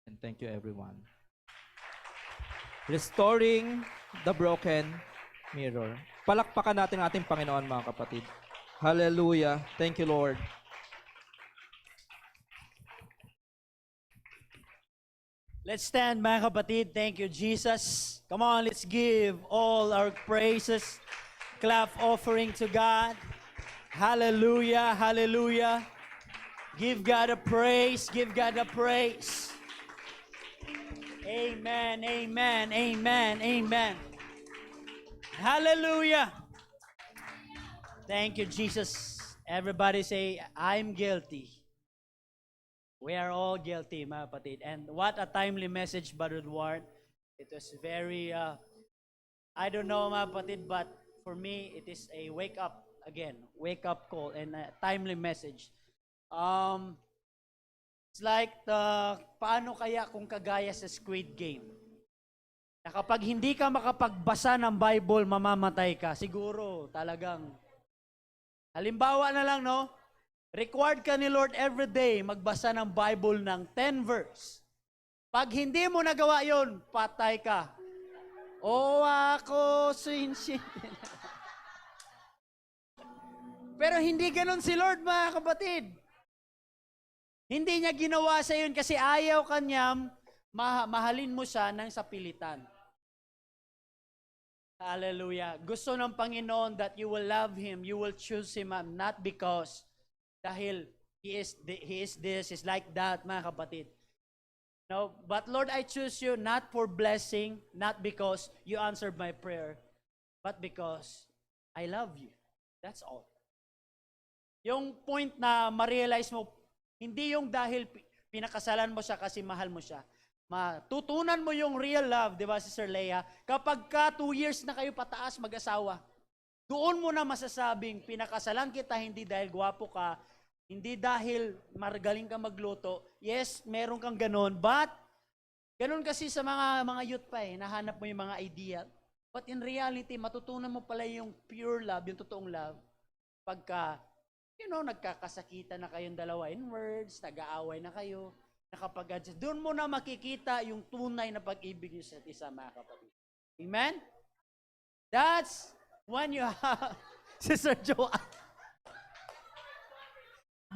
and thank you, everyone. Restoring the broken mirror. Palakpakan natin ating Panginoon, mga kapatid. Hallelujah. Thank you, Lord. Let's stand, mga kapatid. Thank you, Jesus. Come on, let's give all our praises. Clap offering to God. Hallelujah, hallelujah. Give God a praise, give God a praise. Amen, amen, amen, amen. Hallelujah. Thank you, Jesus. Everybody say, I'm guilty. We are all guilty, mga kapatid. And what a timely message, Brother Edward. It was very, I don't know, mga kapatid, but for me, it is a wake-up call and a timely message. It's like, paano kaya kung kagaya sa Squid Game? Na kapag hindi ka makapagbasa ng Bible, mamamatay ka. Siguro, talagang, halimbawa na lang, no? Required ka ni Lord every day magbasa ng Bible ng 10 verse. Pag hindi mo nagawa yon, patay ka. O ako, sin. Pero hindi ganun si Lord, mga kapatid. Hindi niya ginawa sa yun kasi ayaw kanyang mahalin mo siya ng sapilitan. Hallelujah. Gusto ng Panginoon that you will love Him, you will choose Him, not because dahil He is this, is like that, mga kapatid. No, but Lord, I choose you not for blessing, not because you answered my prayer, but because I love you. That's all. Yung point na ma-realize mo, Hindi yung dahil pinakasalan mo siya kasi mahal mo siya. Matutunan mo yung real love, di ba, Sister Leia? Kapag ka 2 years na kayo pataas mag-asawa, doon mo na masasabing, pinakasalan kita hindi dahil gwapo ka, hindi dahil magaling ka magluto. Yes, meron kang ganun, but ganun kasi sa mga youth pa nahanap mo yung mga ideal. But in reality, matutunan mo pala yung pure love, yung totoong love, pagka, nagkakasakitan na kayong dalawa in words, nag-aaway na kayo, nakapag-adjust. Doon mo na makikita yung tunay na pag-ibig niyo sa isa, mga kapatid. Amen? That's when you have, Sister Joanne,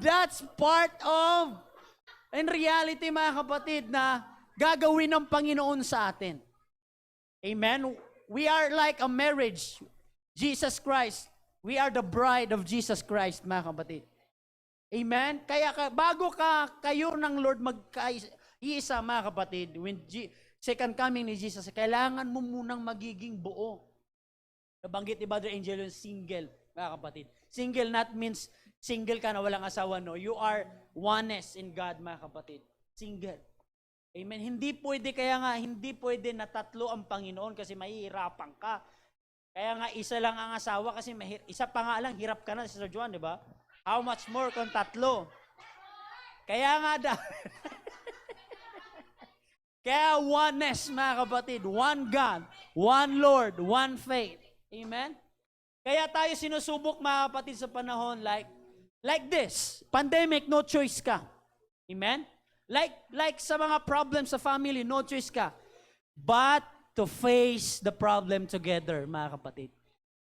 that's part of, in reality, mga kapatid, na gagawin ng Panginoon sa atin. Amen? We are like a marriage. Jesus Christ. We are the bride of Jesus Christ, mga kapatid. Amen? Kaya bago kayo ng Lord magkaisa, mga kapatid, when second coming ni Jesus, kailangan mo munang magiging buo. Nabanggit ni Brother Angel yung single, mga kapatid. Single not means single ka na walang asawa, no? You are oneness in God, mga kapatid. Single. Amen. Hindi pwede na tatlo ang Panginoon kasi mahihirapan ka. Kaya nga isa lang ang asawa kasi isa pa nga lang, hirap ka na, Sister Joanne, di ba? How much more kung tatlo? Kaya nga kaya oneness, mga kapatid. One God, one Lord, one faith. Amen? Kaya tayo sinusubok, mga kapatid, sa panahon like this. Pandemic, no choice ka. Amen? Like sa mga problems sa family, no choice ka. But to face the problem together, mga kapatid.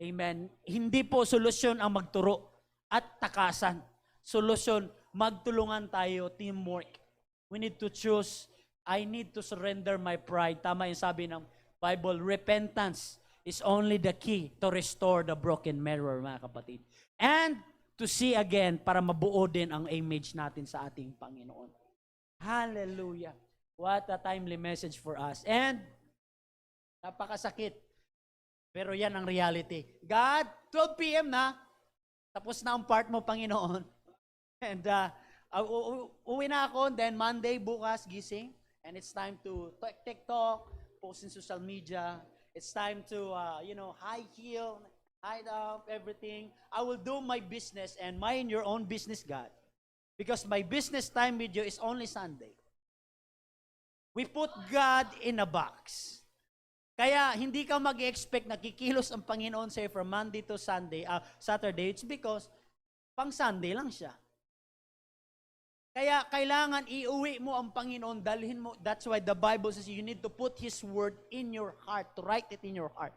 Amen? Hindi po solusyon ang magturo at takasan. Solusyon, magtulungan tayo, teamwork. We need to choose. I need to surrender my pride. Tama yung sabi ng Bible, repentance is only the key to restore the broken mirror, mga kapatid. And to see again, para mabuo din ang image natin sa ating Panginoon. Hallelujah. What a timely message for us. And, napakasakit. Pero yan ang reality. God, 12 p.m. na, tapos na ang part mo, Panginoon. And uwi na ako, then Monday, bukas, gising. And it's time to TikTok, post in social media. It's time to, high heel, hide up, everything. I will do my business and mind your own business, God. Because my business time with you is only Sunday. We put God in a box. Kaya hindi ka mag-expect na kikilos ang Panginoon sa'yo from Monday to Saturday. It's because pang Sunday lang siya. Kaya kailangan iuwi mo ang Panginoon, dalhin mo. That's why the Bible says you need to put His Word in your heart, to write it in your heart.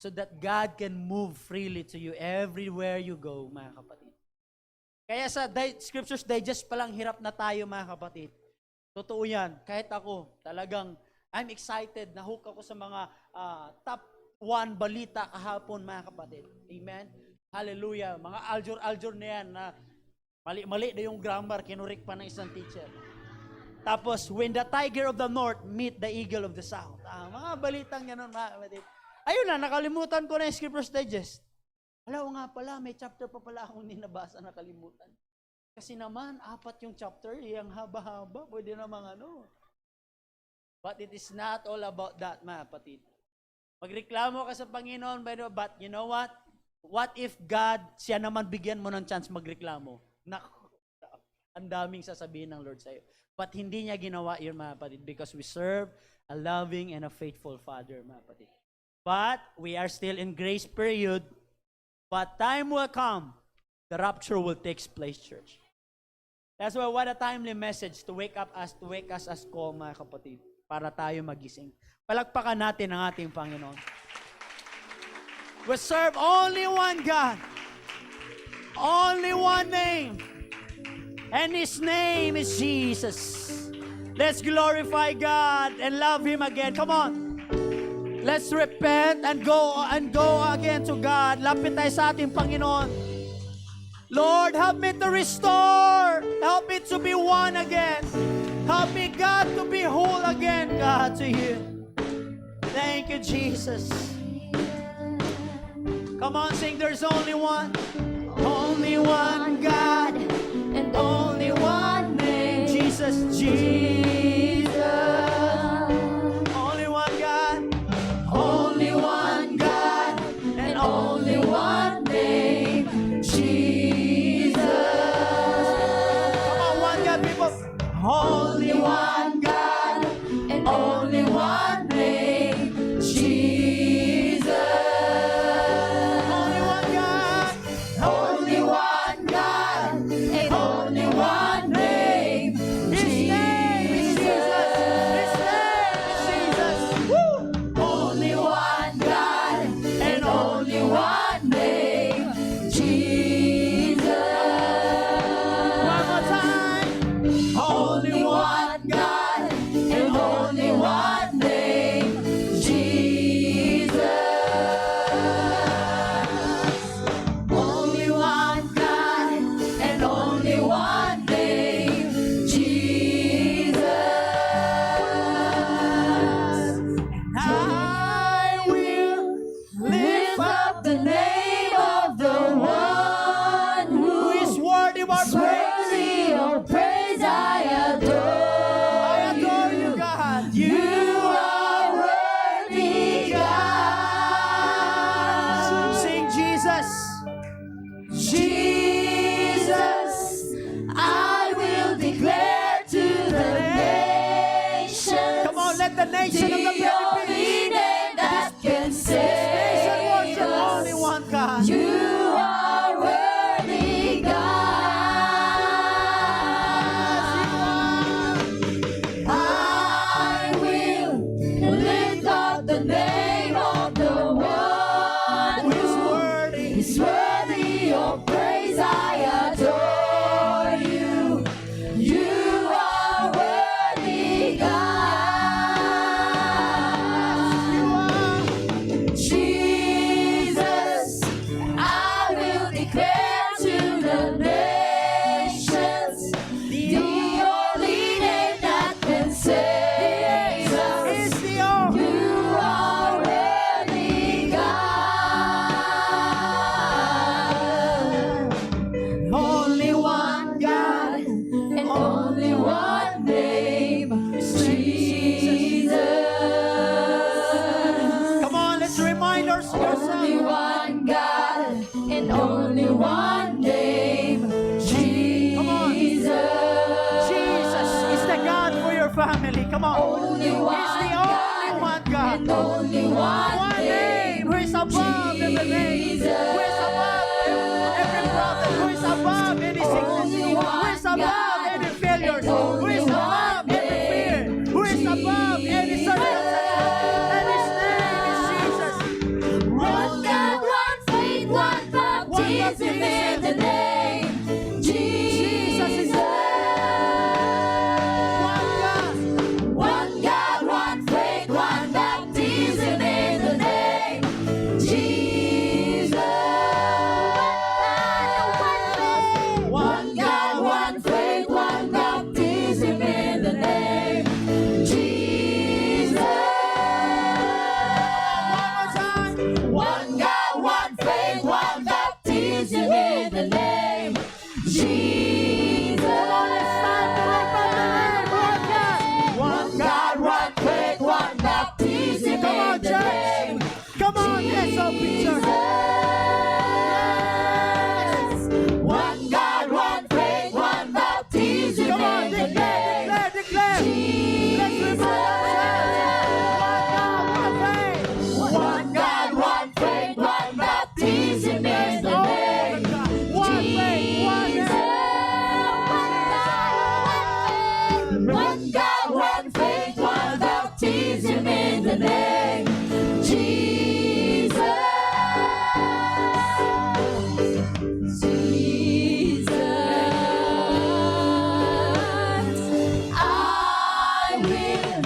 So that God can move freely to you everywhere you go, mga kapatid. Kaya sa Scriptures Digest palang hirap na tayo, mga kapatid. Totoo yan. Kahit ako, talagang I'm excited, na-hook ako sa mga top 1 balita kahapon, mga kapatid. Amen? Hallelujah. Mga aljur na yan na mali na yung grammar, kinurik pa ng isang teacher. Tapos, when the tiger of the north meet the eagle of the south. Mga balitang gano'n, mga kapatid. Ayun na, nakalimutan ko na yung Scriptures Digest. Alam nga pala, may chapter pa pala akong ninabasa, nakalimutan. Kasi naman, 4 yung chapter, yung haba-haba, pwede namang But it is not all about that, mga kapatid. Magreklamo ka sa Panginoon, but you know what? What if God, siya naman bigyan mo ng chance magreklamo? Naku, ang daming sasabihin ng Lord sa'yo. But hindi niya ginawa yun, mga kapatid, because we serve a loving and a faithful Father, mga kapatid. But we are still in grace period, but time will come, the rapture will take place, church. That's why what a timely message to wake us as call, mga kapatid, para tayo magising. Palakpakan natin ang ating Panginoon. We serve only one God, only one name, and His name is Jesus. Let's glorify God and love Him again. Come on. Let's repent and go again to God. Lapit tayo sa ating Panginoon. Lord, help me to restore. Help me to be one again. Help me, God, to be whole again, God, to you. Thank you, Jesus. Come on, sing, there's only one. Only one God, and only one receive our praise. Worthy of praise, I adore You, God. you. Are worthy, God. Sing Jesus. Jesus, I will declare to the nations. Come on, let the nation of the The only name that can nation save worship only us. one God. You are worthy, God. I will lift up the name of the one Who is who worthy. is worthy of praise. I adore you. You are worthy, God. Jesus, I will declare to the nations the only name that can save us. Is the only. You are worthy, God. Only one God and only one name, Jesus. Come on, let's remind Only ourselves. one God and only one name, Come on. Jesus. Jesus is the God for your family. Come on. Only He's one the only God one God. and only one One name who is above every name. Who is above every problem. Who is above any sickness. Who is above any failures. Who is above every fear. Who is above any circumstances. And his name is Jesus. One God, one faith, one baptism in the name, Jesus. One God, one faith, one baptism in the name, Jesus. One God, one faith, one baptism in the name, Jesus. One God, one faith, one baptism in the name, Jesus. One God, one faith, one baptism Come on, in the church. name, Come on, yes, open church. Jesus. One God, one faith, one baptism Come on, in the declare, name, declare, declare. Let's remind ourselves. One God, one faith. One God, one faith, one baptism in the name, One faith, one Jesus. One God, one faith, one baptism in the name, Jesus. Jesus. I will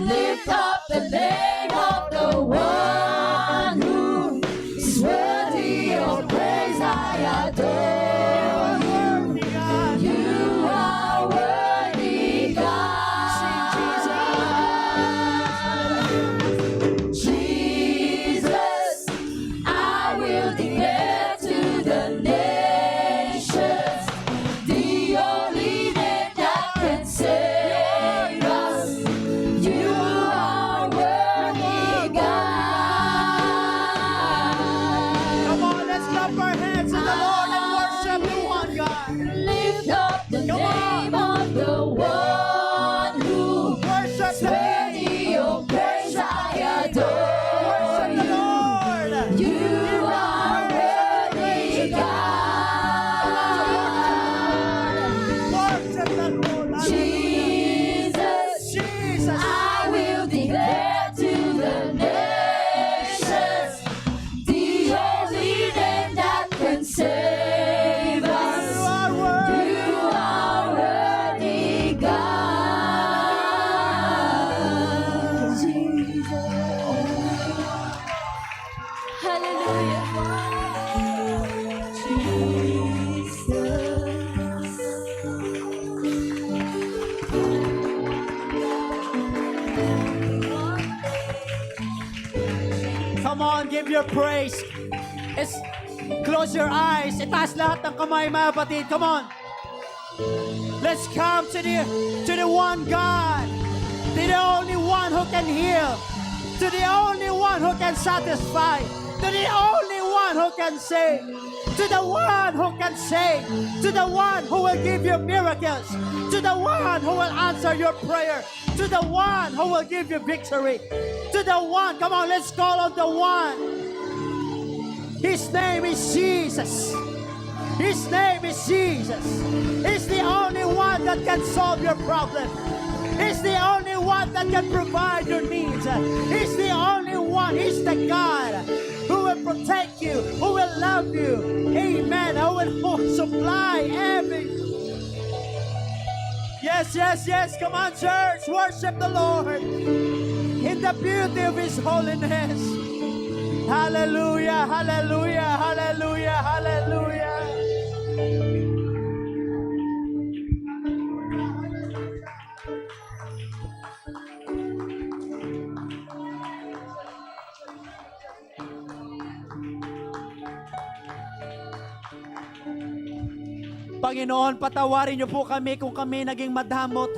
lift up the name of the one who is worthy of praise. I adore you. You are worthy, God. Jesus, I will declare to the nations the only name that can save us. You are worthy, God. Come on, let's clap our hands to the Lord and worship the one God. Lift up the Come on. name of the one who Worship is the worthy King. of praise. I adore Worship the you. Lord. You are worthy, God. Worship the Lord. Jesus, Jesus. I will declare to the nations the only name that can save You us. are worthy. You are worthy, God. Jesus. Hallelujah. Come on, give your praise. Close your eyes. Itaas lahat ng kamay, mga kapatid. Come on. Let's come to the one God, to the only one who can heal, to the only one who can satisfy, to the only one who can save, to the one who can save, to the one who will give you miracles, to the one who will answer your prayer, to the one who will give you victory, to the one. Come on, let's call on the one. His name is Jesus. His name is Jesus. He's the only one that can solve your problem. He's the only one that can provide your needs. He's the only one. He's the God who will protect you, who will love you. Amen. Who will supply every. Yes, yes, yes. Come on, church. Worship the Lord in the beauty of His holiness. Hallelujah, hallelujah, hallelujah, hallelujah. Panginoon, patawarin niyo po kami kung kami naging madamot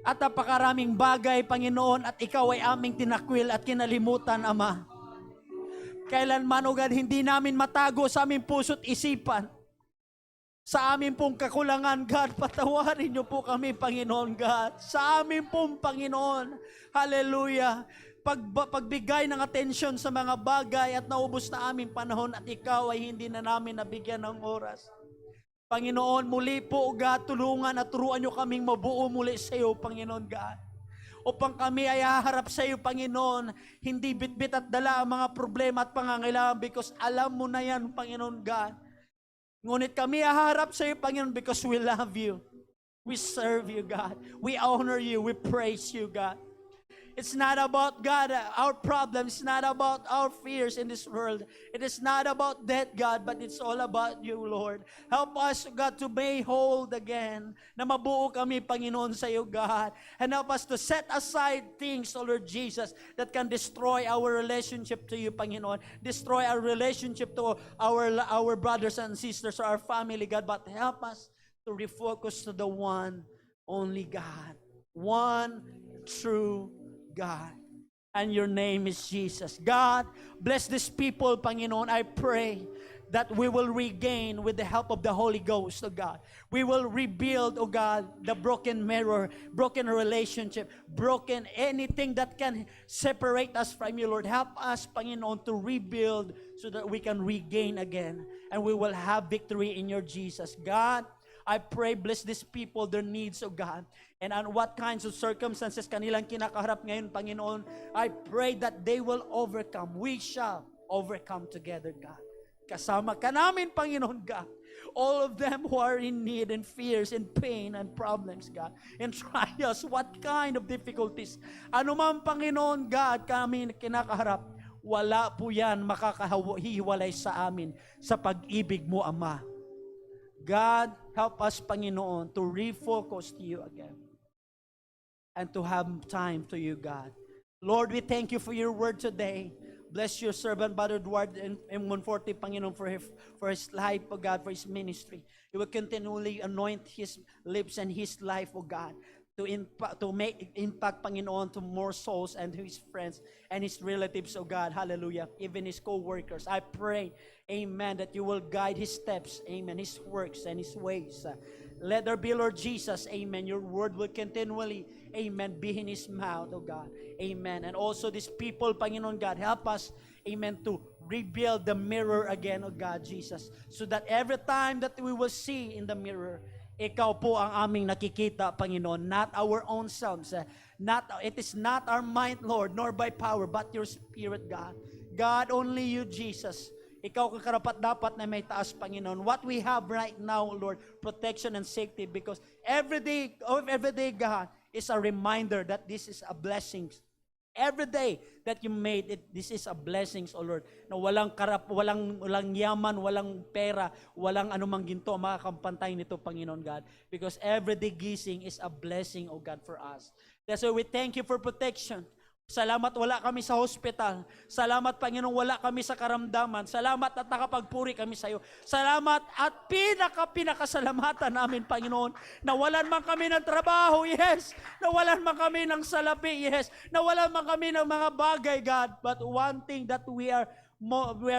at napakaraming bagay, Panginoon, at Ikaw ay aming tinakwil at kinalimutan, Ama. Kailanman, O God, hindi namin matago sa aming puso't isipan. Sa amin pong kakulangan, God, patawarin niyo po kami, Panginoon, God. Sa amin pong Panginoon, hallelujah, pagbigay ng atensyon sa mga bagay at naubos na aming panahon at Ikaw ay hindi na namin nabigyan ng oras. Panginoon, muli po, God, tulungan at turuan niyo kaming mabuo muli sa iyo, Panginoon, God. Upang kami ay haharap sa iyo, Panginoon, hindi bitbit at dala ang mga problema at pangangailangan because alam mo na yan, Panginoon, God. Ngunit kami haharap sa iyo, Panginoon, because we love you. We serve you, God. We honor you. We praise you, God. It's not about, God, our problems. It's not about our fears in this world. It is not about that, God, but it's all about you, Lord. Help us, God, to be whole again. Na mabuo kami, Panginoon, sa iyo, God. And help us to set aside things, O Lord Jesus, that can destroy our relationship to you, Panginoon. Destroy our relationship to our brothers and sisters, our family, God. But help us to refocus to the one, only God. One true God, and your name is Jesus. God, bless these people, Panginoon. I pray that we will regain with the help of the Holy Ghost, oh God. We will rebuild, oh God, the broken mirror, broken relationship, broken anything that can separate us from you, Lord. Help us, Panginoon, to rebuild so that we can regain again, and we will have victory in your Jesus. God, I pray, bless these people, their needs, oh God. And on what kinds of circumstances kanilang kinakaharap ngayon, Panginoon, I pray that they will overcome. We shall overcome together, God. Kasama ka namin, Panginoon, God. All of them who are in need and fears and pain and problems, God. And trials, what kind of difficulties. Ano man, Panginoon, God, kami kinakaharap, wala po yan makakahiwalay sa amin sa pag-ibig mo, Ama. God, help us, Panginoon, to refocus to you again and to have time to you, God. Lord, we thank you for your word today. Bless your servant, Brother Edward M140, Panginoon, for his life, oh God, for his ministry. You will continually anoint his lips and his life, oh God, to make impact, Panginoon, to more souls and to his friends and his relatives, oh God, hallelujah, even his co-workers. I pray, amen, that you will guide his steps, amen, his works and his ways. Let there be, Lord Jesus, amen, your word will continually, amen, be in his mouth, oh God, amen. And also these people, Panginoon God, help us, amen, to rebuild the mirror again, oh God, Jesus, so that every time that we will see in the mirror, ikaw po ang aming nakikita, Panginoon, not our own selves. It is not our mind, Lord, nor by power, but your Spirit, God. God, only you, Jesus. Ikaw ang karapat-dapat na may taas, Panginoon. What we have right now, Lord, protection and safety, because every day, God, is a reminder that this is a blessing. Every day that you made it, this is a blessing, oh Lord. Na walang yaman, walang pera, walang anumang ginto makakampantay nito, Panginoon God. Because everyday gising is a blessing, oh God, for us. That's why we thank you for protection. Salamat wala kami sa hospital. Salamat, Panginoon, wala kami sa karamdaman. Salamat at nakapagpuri kami sa iyo. Salamat at pinakasalamatan namin, Panginoon. Nawalan man kami ng trabaho, yes. Nawalan man kami ng salapi, yes. Nawalan man kami ng mga bagay, God. But one thing that we are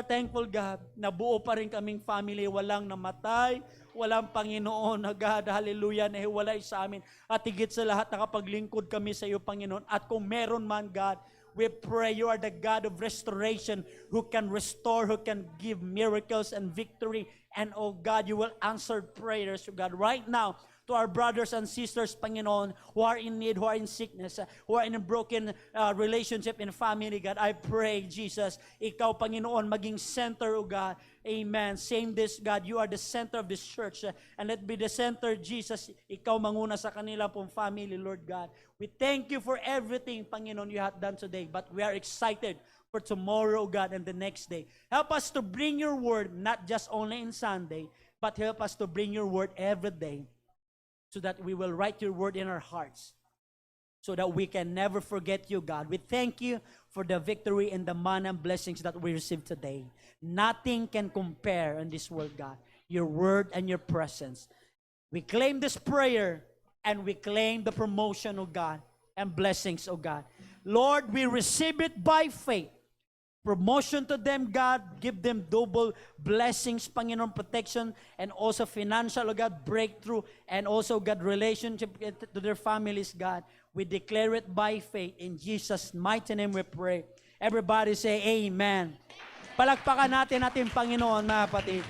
thankful, God, na buo pa rin kaming family. Walang namatay, walang Panginoon na God, hallelujah, na hiwalay sa amin. At higit sa lahat, nakapaglingkod kami sa iyo, Panginoon. At kung meron man, God, we pray you are the God of restoration who can restore, who can give miracles and victory. And oh God, you will answer prayers, God, right now, to our brothers and sisters, Panginoon, who are in need, who are in sickness, who are in a broken relationship in family, God. I pray, Jesus, Ikaw, Panginoon, maging center, O God. Amen. Saying this, God, you are the center of this church. And let be the center, Jesus. Ikaw manguna sa kanila pong family, Lord God. We thank you for everything, Panginoon, you have done today. But we are excited for tomorrow, God, and the next day. Help us to bring your word, not just only in Sunday, but help us to bring your word every day, so that we will write your word in our hearts, so that we can never forget you, God. We thank you for the victory and the manna and blessings that we received today. Nothing can compare in this world, God. Your word and your presence. We claim this prayer, and we claim the promotion, oh God, and blessings, oh God. Lord, we receive it by faith. Promotion to them, God. Give them double blessings, Panginoon, protection, and also financial, oh God, breakthrough, and also, God, relationship to their families, God. We declare it by faith. In Jesus' mighty name we pray. Everybody say amen. Palakpakan natin Panginoon, mga kapatid.